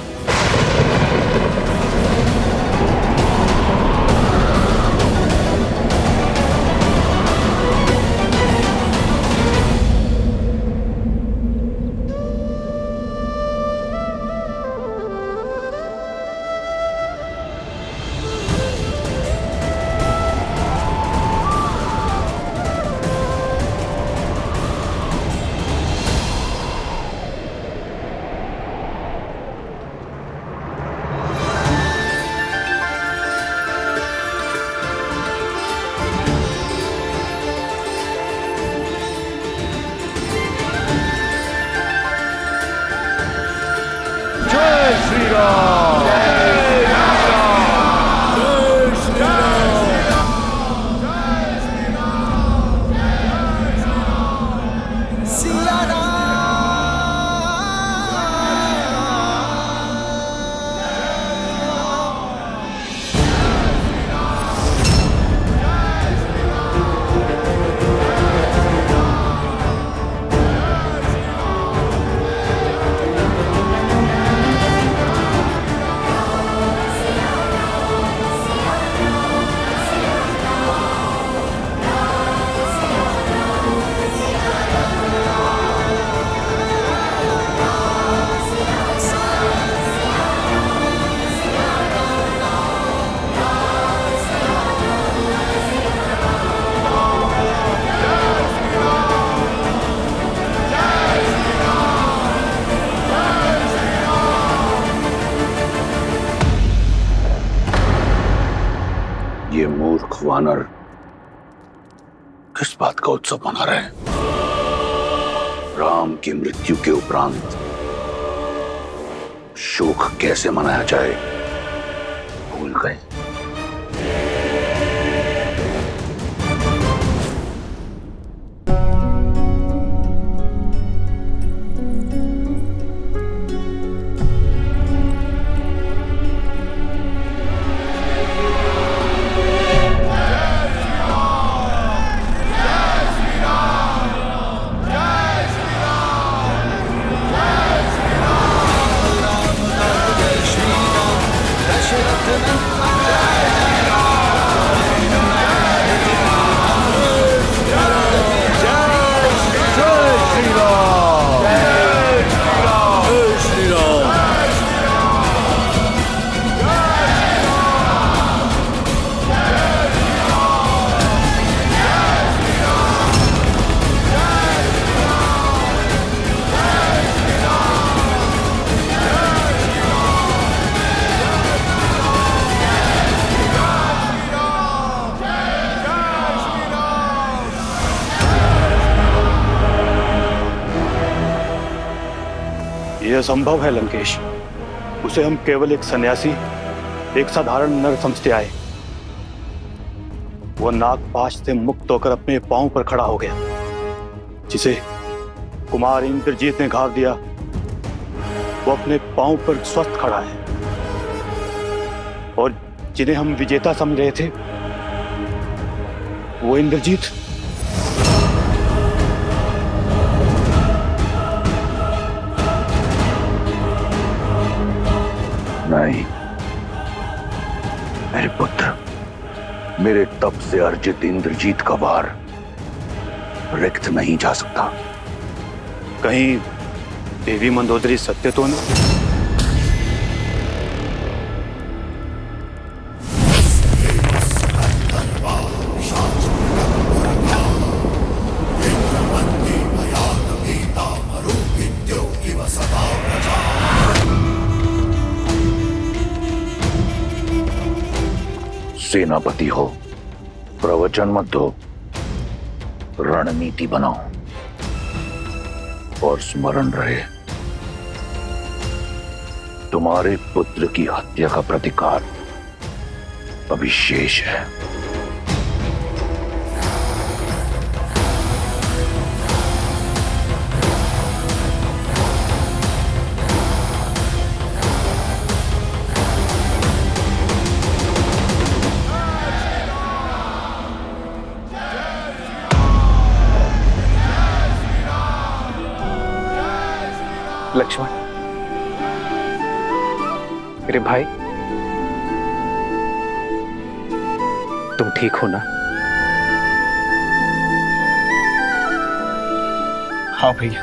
ये मूर्ख वानर किस बात का उत्सव मना रहे हैं? राम की मृत्यु के उपरांत शोक कैसे मनाया जाए भूल गए। यह संभव है लंकेश। उसे हम केवल एक सन्यासी, एक साधारण नर समझते आए। वह नागपाश से मुक्त होकर अपने पांव पर खड़ा हो गया। जिसे कुमार इंद्रजीत ने घाव दिया, वो अपने पांव पर स्वस्थ खड़ा है। और जिन्हें हम विजेता समझ रहे थे, वो इंद्रजीत नहीं, मेरे पुत्र, मेरे तप से अर्जित इंद्रजीत का वार रिक्त नहीं जा सकता। कहीं देवी मंदोदरी सत्य तो नहीं? सेनापति हो, प्रवचन मत दो, रणनीति बनाओ। और स्मरण रहे, तुम्हारे पुत्र की हत्या का प्रतिकार अभी शेष है। लक्ष्मण, मेरे भाई, तुम ठीक हो ना? हाँ भैया,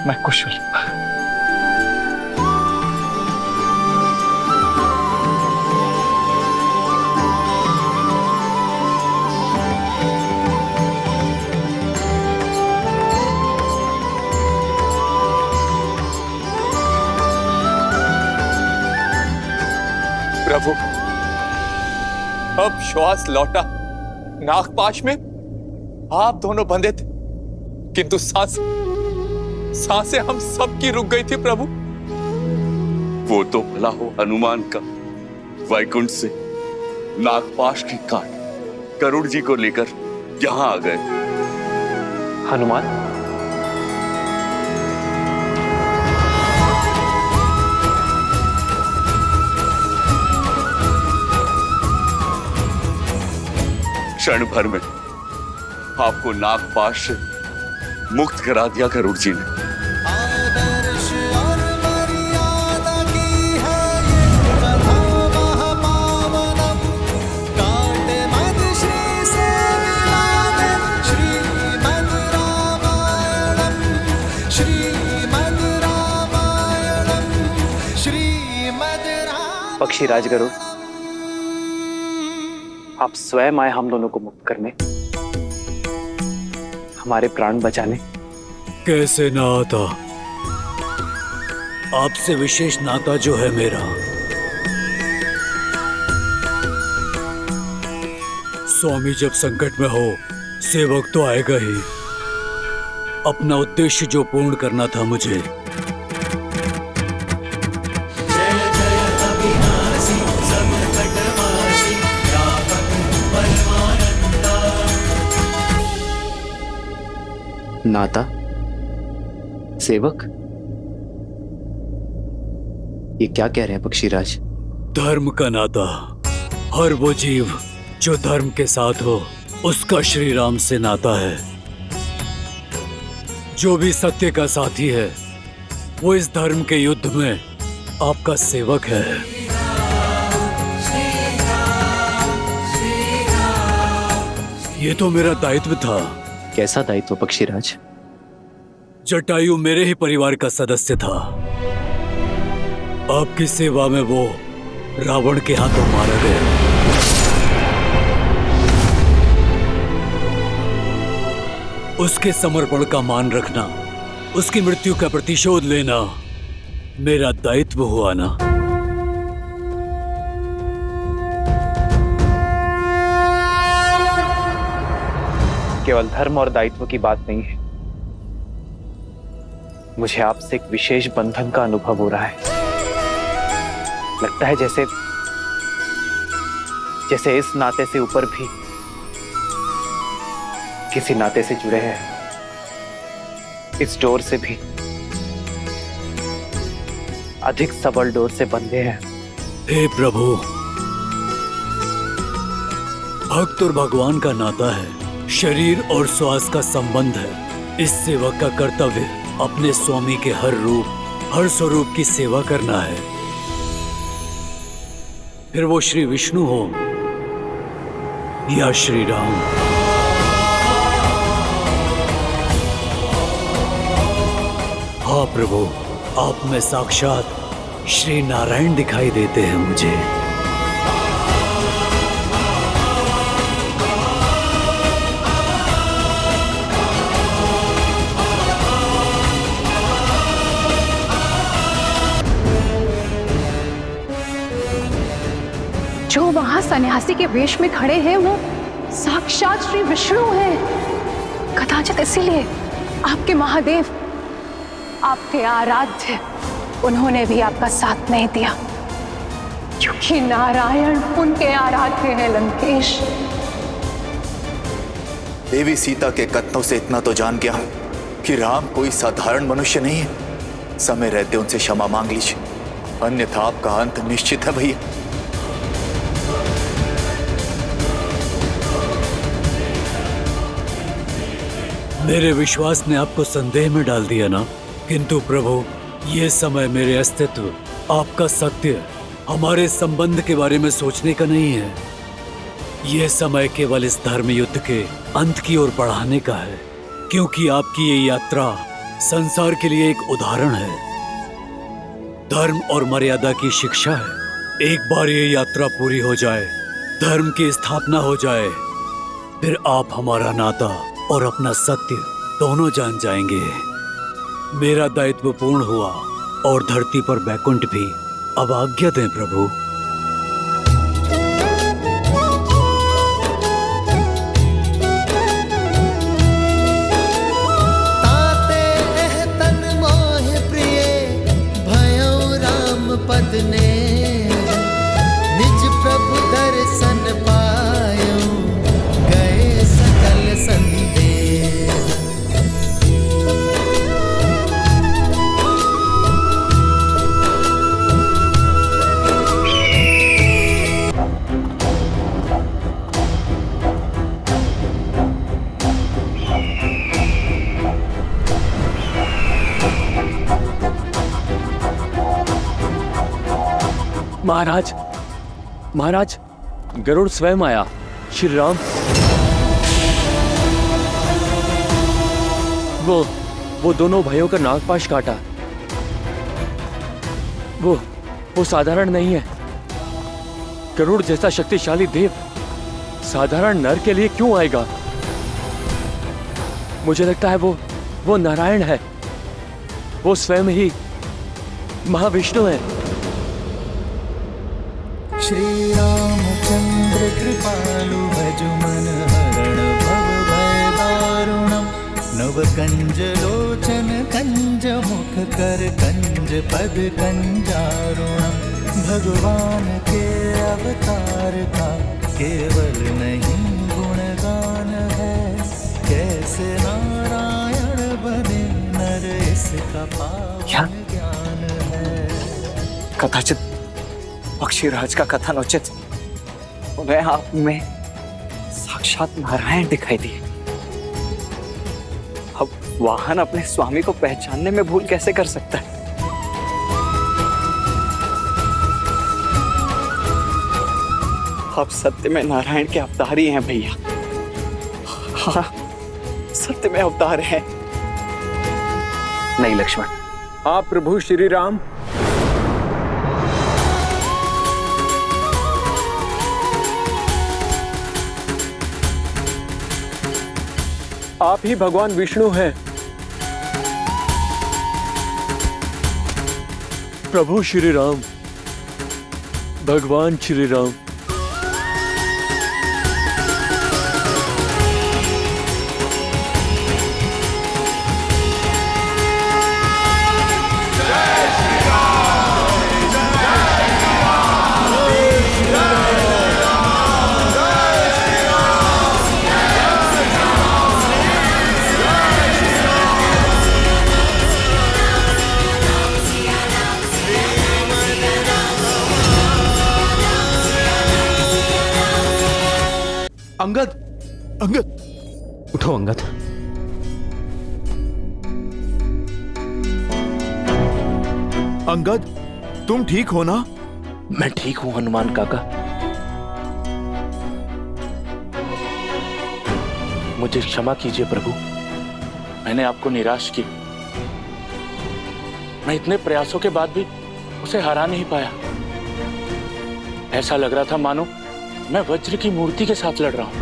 मैं कुशल। प्रभु, अब श्वास लौटा। नागपाश में आप दोनों बंधे थे, किंतु सांसें हम सबकी रुक गई थी प्रभु। वो तो भला हो हनुमान का वैकुंठ से नागपाश की काट गरुड़ जी को लेकर यहां आ गए। हनुमान, क्षण भर में आपको नागपाश से मुक्त करा दिया गरुड़ जी ने। आदर्श और मर्यादा की है ये कथा महापावनम। काटे मद श्री से मिलावे श्रीमद् रामायणम, श्रीमद् रामायणम, श्रीमद् रामायणम। पक्षी राजगरुड़, आप स्वयं आए हम दोनों को मुक्त करने, हमारे प्राण बचाने। कैसे ना आता? आपसे विशेष नाता जो है मेरा, स्वामी जब संकट में हो, सेवक तो आएगा ही। अपना उद्देश्य जो पूर्ण करना था मुझे। नाता, सेवक, ये क्या कह रहे हैं पक्षीराज? धर्म का नाता। हर वो जीव जो धर्म के साथ हो, उसका श्री राम से नाता है। जो भी सत्य का साथी है, वो इस धर्म के युद्ध में आपका सेवक है। ये तो मेरा दायित्व था। कैसा दायित्व पक्षीराज? जटायु मेरे ही परिवार का सदस्य था। आपकी सेवा में वो रावण के हाथों मारा गया। उसके समर्पण का मान रखना, उसकी मृत्यु का प्रतिशोध लेना मेरा दायित्व हुआ ना। केवल धर्म और दायित्व की बात नहीं है, मुझे आपसे एक विशेष बंधन का अनुभव हो रहा है। लगता है जैसे इस नाते से ऊपर भी किसी नाते से जुड़े हैं, इस डोर से भी अधिक सबल डोर से बंधे हैं। हे प्रभु, भक्त और भगवान का नाता है, शरीर और श्वास का संबंध है। इस सेवक का कर्तव्य अपने स्वामी के हर रूप, हर स्वरूप की सेवा करना है। फिर वो श्री विष्णु हो या श्री राम। हाँ प्रभु, आप में साक्षात श्री नारायण दिखाई देते हैं मुझे। जो वहां सन्यासी के वेश में खड़े हैं, वो साक्षात श्री विष्णु हैं। कदाचित इसीलिए आपके महादेव, आपके आराध्य, उन्होंने भी आपका साथ नहीं दिया, क्योंकि नारायण उनके आराध्य हैं लंकेश। देवी सीता के कथनों से इतना तो जान गया कि राम कोई साधारण मनुष्य नहीं है। समय रहते उनसे क्षमा मांग लीजिए, अन्यथा आपका अंत निश्चित है भैया। मेरे विश्वास ने आपको संदेह में डाल दिया ना, किंतु प्रभु, ये समय मेरे अस्तित्व, आपका सत्य, हमारे संबंध के बारे में सोचने का नहीं है। यह समय केवल इस धर्म युद्ध के अंत की ओर बढ़ाने का है, क्योंकि आपकी ये यात्रा संसार के लिए एक उदाहरण है, धर्म और मर्यादा की शिक्षा है। एक बार ये यात्रा पूरी हो जाए, धर्म की स्थापना हो जाए, फिर आप हमारा नाता और अपना सत्य दोनों जान जाएंगे। मेरा दायित्व पूर्ण हुआ और धरती पर बैकुंठ भी। अब आज्ञा दें प्रभु। ताते एह तन मोह प्रिय भयो राम पद ने, निज प्रभु दर्शन पायो गए सकल संदेह। महाराज, महाराज, गरुड़ स्वयं आया। श्री राम, वो दोनों भाइयों का नागपाश काटा। वो साधारण नहीं है। गरुड़ जैसा शक्तिशाली देव साधारण नर के लिए क्यों आएगा? मुझे लगता है वो नारायण है। वो स्वयं ही महाविष्णु है। श्री राम चंद्र कृपालु भज मन हरण भव भय दारुणम नव कंज लोचन कंज मुख कर कंज पद कंजारुणम भगवान के अवतार का केवल नहीं गुणगान है कैसे नारायण बने नर इसका पावन ज्ञान है। कदाचित पक्षीराज का कथनोचित उन्हें आप में साक्षात नारायण दिखाई दिए। अब वाहन अपने स्वामी को पहचानने में भूल कैसे कर सकता है? आप सत्य में नारायण के अवतार ही हैं भैया। हाँ, सत्य में अवतार हैं। नहीं लक्ष्मण, आप प्रभु श्री राम आप ही भगवान विष्णु हैं। प्रभु श्री राम, भगवान श्री राम। अंगद, अंगद, उठो अंगद। अंगद, तुम ठीक हो ना? मैं ठीक हूं हनुमान काका। मुझे क्षमा कीजिए प्रभु, मैंने आपको निराश की। मैं इतने प्रयासों के बाद भी उसे हरा नहीं पाया। ऐसा लग रहा था मानो मैं वज्र की मूर्ति के साथ लड़ रहा हूं।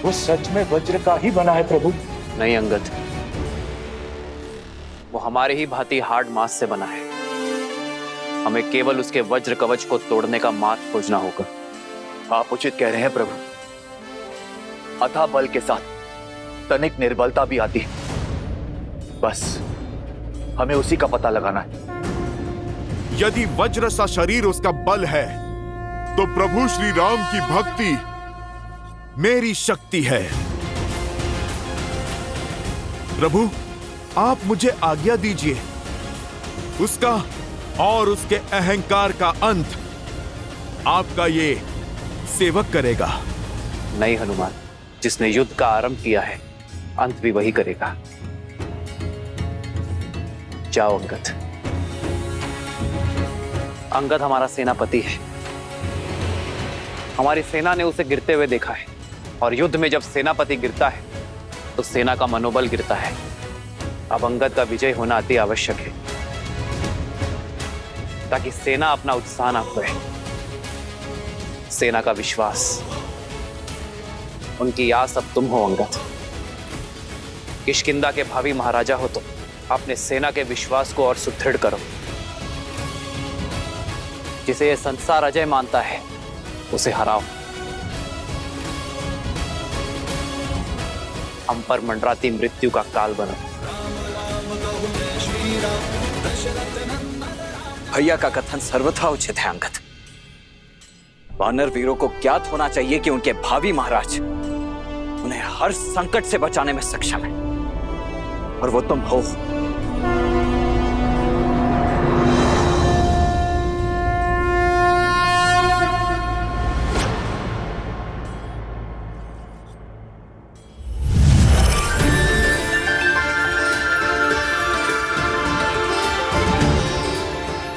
वो सच में वज्र का ही बना है प्रभु। नहीं अंगद, वो हमारे ही भांति हार्ड मास से बना है। हमें केवल उसके वज्र कवच को तोड़ने का मार्ग खोजना होगा। आप उचित कह रहे हैं प्रभु। अथाह बल के साथ तनिक निर्बलता भी आती है। बस हमें उसी का पता लगाना है। यदि वज्र सा शरीर उसका बल है, तो प्रभु श्री राम की भक्ति मेरी शक्ति है। प्रभु, आप मुझे आज्ञा दीजिए। उसका और उसके अहंकार का अंत आपका ये सेवक करेगा। नहीं हनुमान, जिसने युद्ध का आरंभ किया है अंत भी वही करेगा। जाओ अंगद। अंगद हमारा सेनापति है। हमारी सेना ने उसे गिरते हुए देखा है, और युद्ध में जब सेनापति गिरता है तो सेना का मनोबल गिरता है। अब अंगद का विजय होना अति आवश्यक है, ताकि सेना अपना उत्साह ना खोए। सेना का विश्वास, उनकी आस अब तुम हो अंगद। किष्किंधा के भावी महाराजा हो तो अपने सेना के विश्वास को और सुदृढ़ करो। जिसे यह संसार अजय मानता है उसे हराओ। हम पर मंडराती मृत्यु का काल बनो। भैया का कथन सर्वथा उचित है अंगद। वानर वीरों को ज्ञात होना चाहिए कि उनके भावी महाराज उन्हें हर संकट से बचाने में सक्षम है, और वो तुम हो।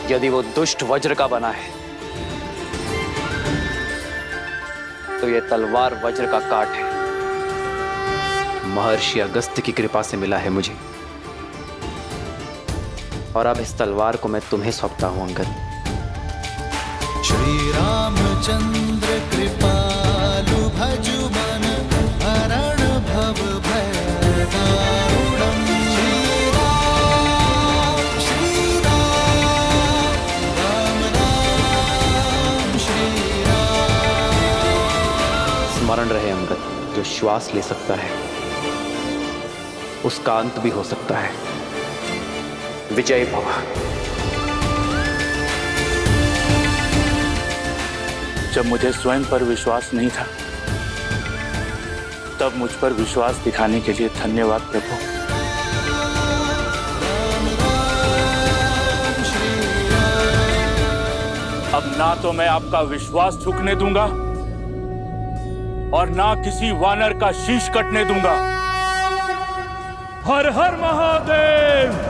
यदि वो दुष्ट वज्र का बना है तो यह तलवार वज्र का काट है। महर्षि अगस्त्य की कृपा से मिला है मुझे, और अब इस तलवार को मैं तुम्हें सौंपता हूं अंगद। श्री राम रामचंद्र कृपालु भजु मन हरण भव भय दारुणम्। श्री राम राम राम श्री राम। स्मरण रहे अंगद, जो श्वास ले सकता है उसका अंत भी हो सकता है। विजय भव। जब मुझे स्वयं पर विश्वास नहीं था, तब मुझ पर विश्वास दिखाने के लिए धन्यवाद प्रभु। अब ना तो मैं आपका विश्वास झुकने दूंगा और ना किसी वानर का शीश कटने दूंगा। हर हर महादेव।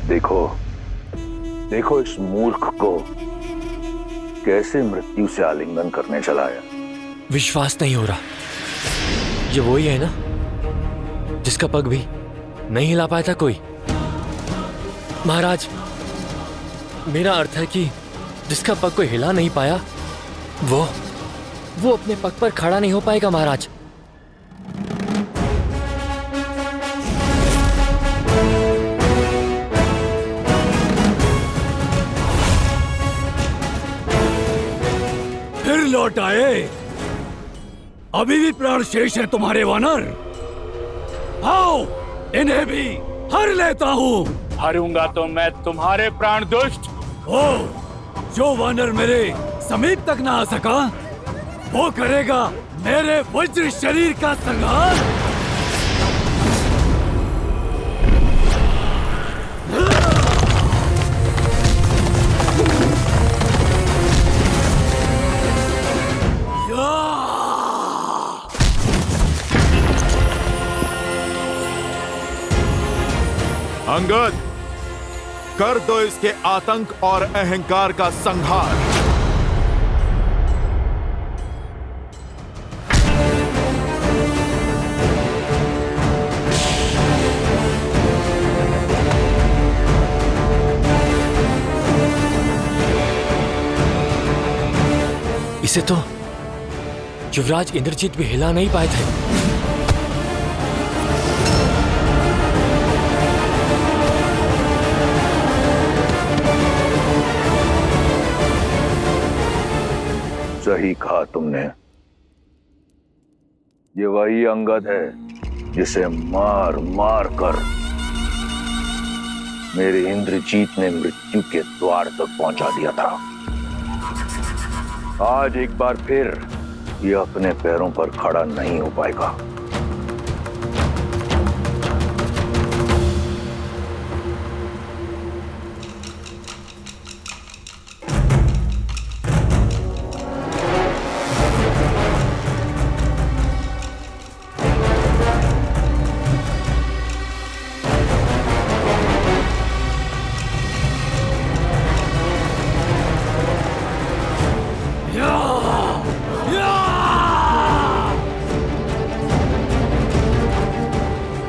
देखो देखो इस मूर्ख को कैसे मृत्यु से आलिंगन करने चलाया। विश्वास नहीं हो रहा। ये वही है ना जिसका पग भी नहीं हिला पाया था कोई। महाराज, मेरा अर्थ है कि जिसका पग कोई हिला नहीं पाया वो अपने पग पर खड़ा नहीं हो पाएगा महाराज। फिर लौट आए। अभी भी प्राण शेष है तुम्हारे वानर। आओ, इन्हें भी हर लेता हूँ। हारूंगा तो मैं तुम्हारे प्राण दुष्ट। ओ, जो वानर मेरे समीप तक ना आ सका, वो करेगा मेरे वज्र शरीर का संहार। अंगद, कर दो इसके आतंक और अहंकार का संहार। इसे तो युवराज इंद्रजीत भी हिला नहीं पाए थे। सही कहा तुमने। ये वही अंगद है जिसे मार मार कर मेरे इंद्रजीत ने मृत्यु के द्वार तक पहुंचा दिया था। आज एक बार फिर ये अपने पैरों पर खड़ा नहीं हो पाएगा।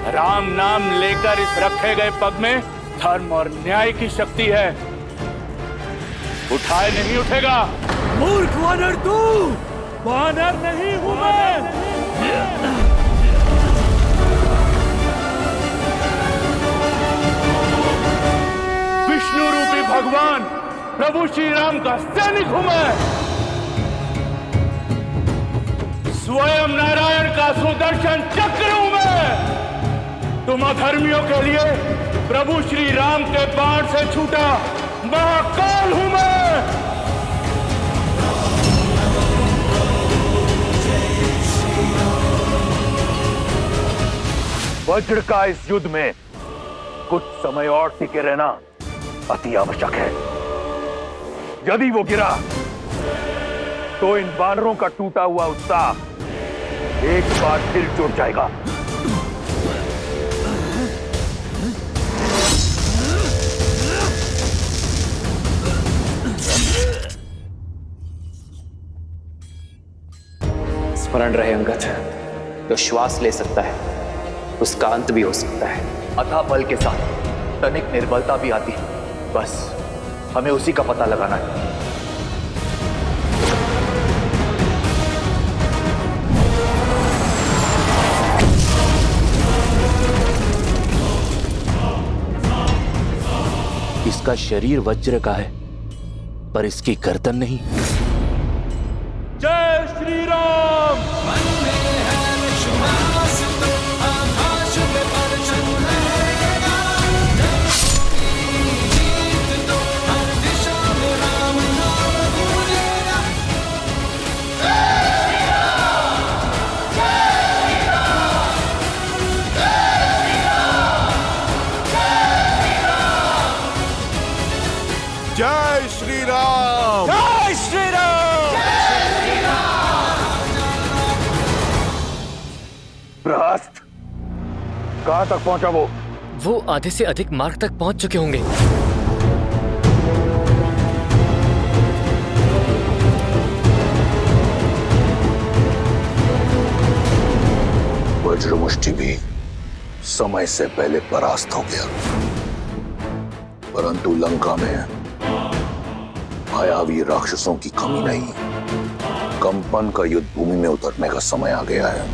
राम नाम लेकर इस रखे गए पग में धर्म और न्याय की शक्ति है। उठाए नहीं उठेगा। मूर्ख वानर तू! वानर नहीं हूं मैं। विष्णु रूपी भगवान प्रभु श्री राम का सैनिक हूं मैं। स्वयं नारायण का सुदर्शन चक्र हूं मैं। तुम अधर्मियों के लिए प्रभु श्री राम के बाण से छूटा महाकाल हूं मैं। वज्र का इस युद्ध में कुछ समय और टिके रहना अति आवश्यक है। यदि वो गिरा तो इन वानरों का टूटा हुआ उत्साह एक बार फिर जुट जाएगा। स्मरण रहे अंगद, जो श्वास ले सकता है उसका अंत भी हो सकता है। अथाह बल के साथ तनिक निर्बलता भी आती है, बस हमें उसी का पता लगाना है। इसका शरीर वज्र का है पर इसकी गर्दन नहीं। जय श्री राम। जय श्री राम। जय श्री राम। प्रहस्त, कहां तक पहुंचा वो आधे से अधिक मार्ग तक पहुंच चुके होंगे। वज्रमुष्टि भी समय से पहले परास्त हो गया, परंतु लंका में मायावी राक्षसों की कमी नहीं। कंपन का युद्ध भूमि में उतरने का समय आ गया है।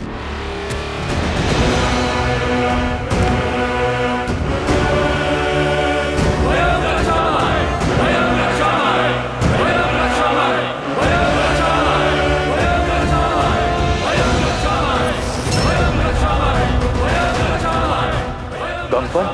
कंपन,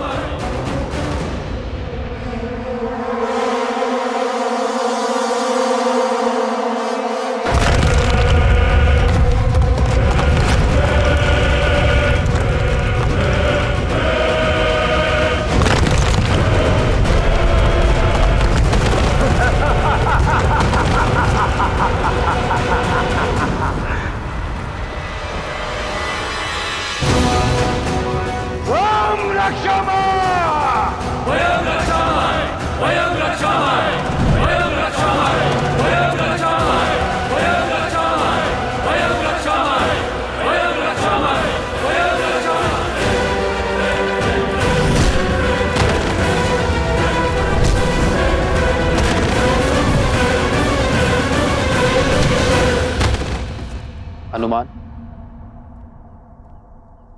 हनुमान,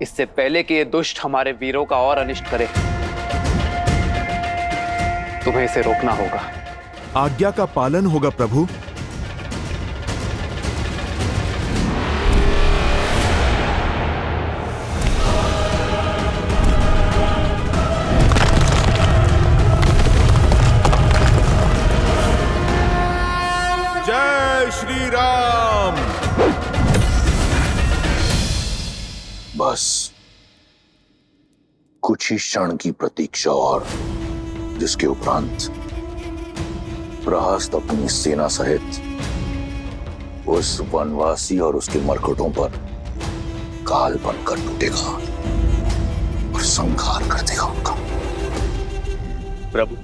इससे पहले कि ये दुष्ट हमारे वीरों का और अनिष्ट करे, तुम्हें इसे रोकना होगा। आज्ञा का पालन होगा प्रभु। जय श्री राम। बस कुछ ही क्षण की प्रतीक्षा और, जिसके उपरांत प्रहस्त अपनी सेना सहित उस वनवासी और उसके मरकटों पर काल बनकर टूटेगा और संहार कर देगा उनका। प्रभु,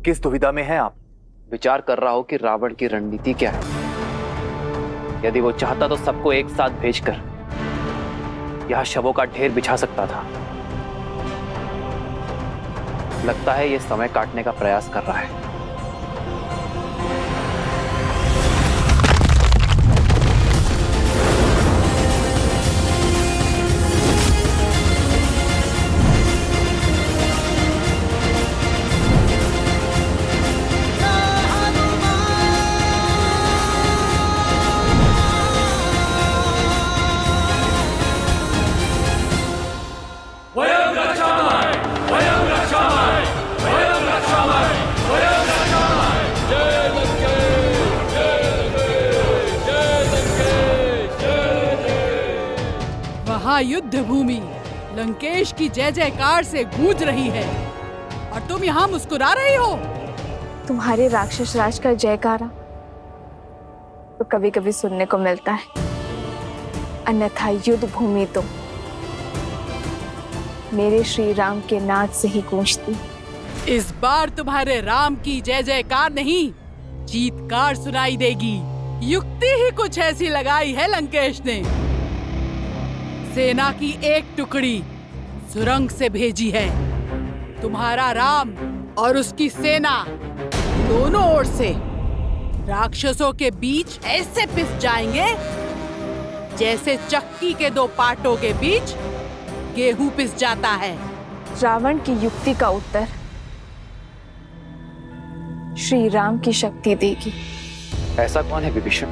किस दुविधा में हैं आप? विचार कर रहा हो कि रावण की रणनीति क्या है। यदि वो चाहता तो सबको एक साथ भेजकर यहां शवों का ढेर बिछा सकता था। लगता है ये समय काटने का प्रयास कर रहा है। युद्ध भूमि लंकेश की जय जयकार से गूंज रही है और तुम यहाँ मुस्कुरा रही हो। तुम्हारे राक्षस राज का जयकारा तो कभी कभी सुनने को मिलता है, अन्यथा युद्ध भूमि तो मेरे श्री राम के नाद से ही गूंजती। इस बार तुम्हारे राम की जय जयकार नहीं, चीत्कार सुनाई देगी। युक्ति ही कुछ ऐसी लगाई है लंकेश ने। सेना की एक टुकड़ी सुरंग से भेजी है। तुम्हारा राम और उसकी सेना दोनों ओर से राक्षसों के बीच ऐसे पिस जाएंगे जैसे चक्की के दो पाटों के बीच गेहूं पिस जाता है। रावण की युक्ति का उत्तर श्री राम की शक्ति देगी। ऐसा कौन है विभीषण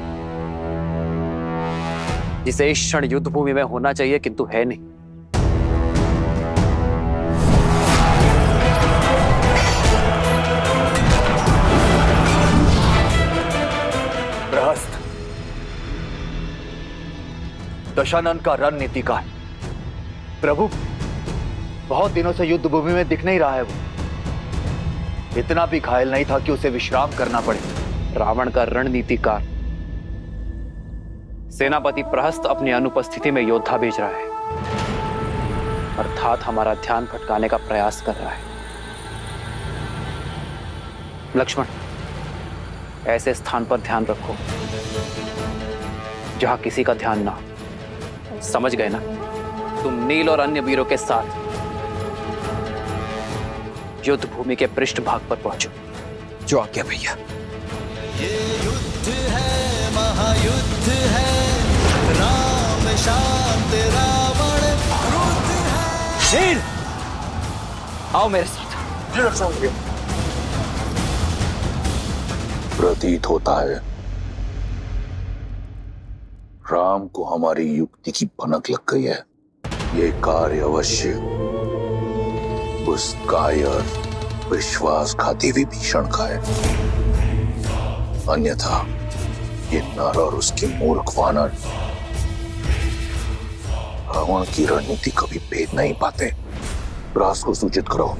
जिसे इस क्षण युद्ध भूमि में होना चाहिए किंतु है नहीं? प्रहस्त दशानन का रणनीतिकार। प्रभु, बहुत दिनों से युद्ध भूमि में दिख नहीं रहा है वो। इतना भी घायल नहीं था कि उसे विश्राम करना पड़े। रावण का रणनीतिकार सेनापति प्रहस्त अपनी अनुपस्थिति में योद्धा भेज रहा है, अर्थात हमारा ध्यान भटकाने का प्रयास कर रहा है। लक्ष्मण, ऐसे स्थान पर ध्यान रखो जहां किसी का ध्यान ना हो। समझ गए ना? तुम नील और अन्य वीरों के साथ युद्ध भूमि के पृष्ठभाग पर पहुंचो। जो आज्ञा भैया। ये युद्ध है, महायुद्ध है, राम शांत रावण क्रुद्ध है। नील, आओ मेरे साथ। प्रतीत होता है राम को हमारी युक्ति की भनक लग गई है। ये कार्य अवश्य उस कायर विश्वासघाती विभीषण का है, अन्यथा ये नर और उसके मूर्ख वानर रावण की रणनीति कभी भेद नहीं पाते। रास को सूचित करो।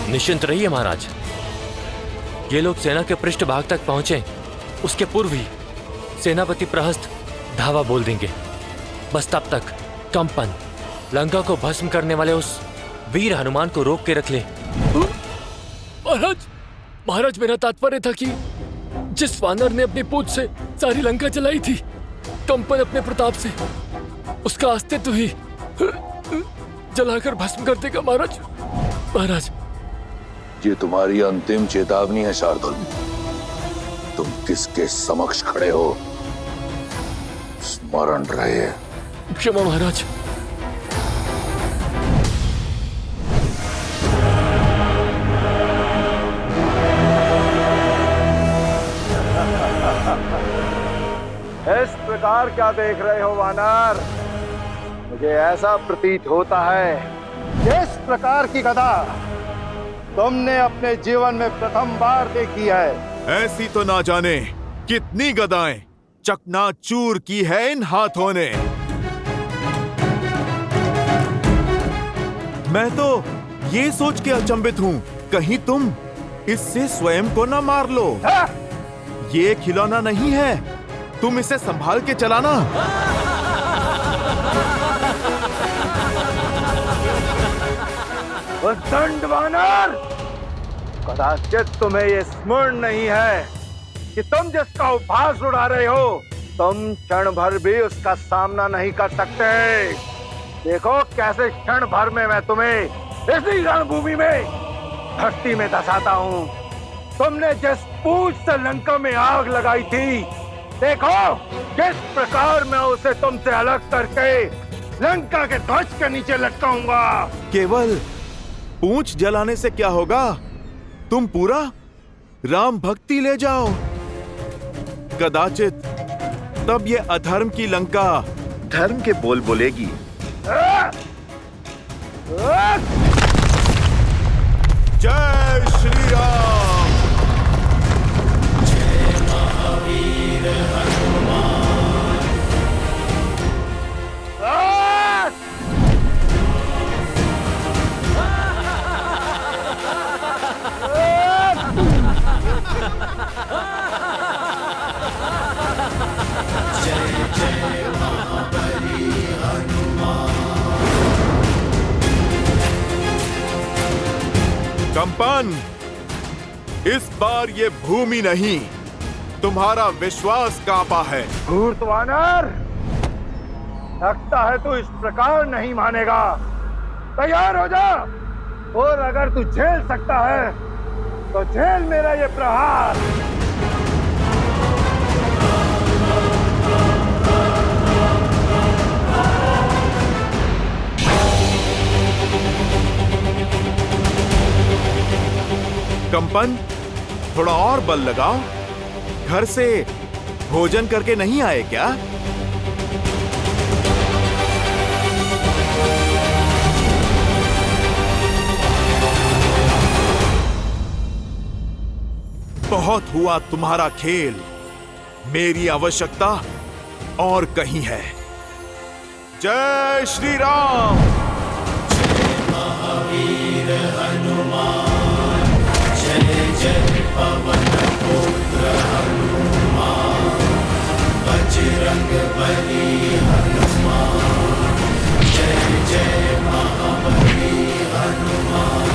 निश्चिंत रहिए महाराज, ये लोग सेना के पृष्ठभाग तक पहुंचे उसके पूर्व ही सेनापति प्रहस्त धावा बोल देंगे। बस तब तक कंपन लंका को भस्म करने वाले उस वीर हनुमान को रोक के रख ले। महाराज मेरा तात्पर्य था कि जिस वानर ने अपनी पूंछ से सारी लंका जलाई थी, कंपन अपने प्रताप से उसका अस्तित्व ही जलाकर भस्म कर देगा। महाराज ये तुम्हारी अंतिम चेतावनी है शार्दुल। तुम किसके समक्ष खड़े हो स्मरण रहे। क्षमा महाराज। इस प्रकार क्या देख रहे हो वानर? मुझे ऐसा प्रतीत होता है इस प्रकार की गदा तुमने अपने जीवन में प्रथम बार देखी है। ऐसी तो ना जाने कितनी गदाएं चकनाचूर की है इन हाथों ने। मैं तो ये सोच के अचंभित हूँ, कहीं तुम इससे स्वयं को न मार लो। ये खिलौना नहीं है, तुम इसे संभाल के चलाना। दंड वानर, कदाचित तुम्हें ये स्मरण नहीं है कि तुम जिसका उपहास उड़ा रहे हो, तुम क्षण भर भी उसका सामना नहीं कर सकते। देखो कैसे क्षण भर में मैं तुम्हें इसी रणभूमि में धरती में धसाता हूँ। तुमने जिस पूंछ से लंका में आग लगाई थी, देखो किस प्रकार मैं उसे तुमसे अलग करके लंका के ध्वज के नीचे लटकाऊंगा। केवल पूंछ जलाने से क्या होगा, तुम पूरा राम भक्ति ले जाओ। कदाचित तब ये अधर्म की लंका धर्म के बोल बोलेगी। जय श्री राम। जय महावीर हनुमान। जय जय महाबली हनुमान। कंपन, इस बार ये भूमि नहीं, तुम्हारा विश्वास कांपा है। धूर्त वानर, लगता है तू इस प्रकार नहीं मानेगा। तैयार हो जा, और अगर तू झेल सकता है तो झेल मेरा ये प्रहार। कंपन, थोड़ा और बल लगाओ। घर से भोजन करके नहीं आए क्या? बहुत हुआ तुम्हारा खेल, मेरी आवश्यकता और कहीं है। जय श्री राम। जय महावीर हनुमान। जय जय पवन पुत्र हनुमान। बजरंग बली हनुमान। जय जय महाबली हनुमान।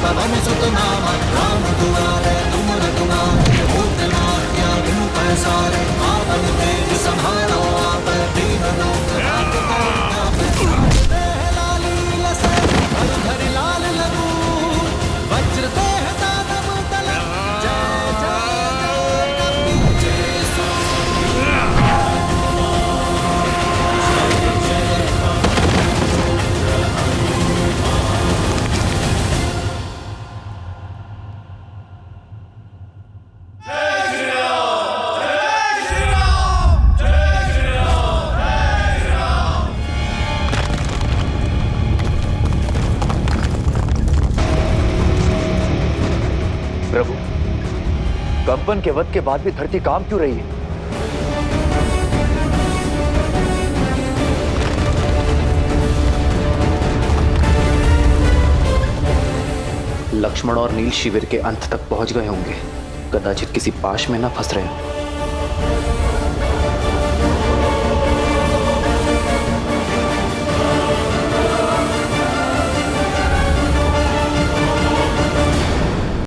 पवन सुत नामा राम दुआरे तुम रघुनाथ। भूत नाट्या बिनु पैसारे आपन तेज संहारो। आप दीन लोक लाली लसे हर हरि लाल लगू। वज्र देह दानव तल। जय जय कपी जय स्वामी। जय जय प्रभु, कंपन के वध के बाद भी धरती कांप क्यों रही है? लक्ष्मण और नील शिविर के अंत तक पहुंच गए होंगे। कदाचित किसी पाश में ना फंस रहे हो।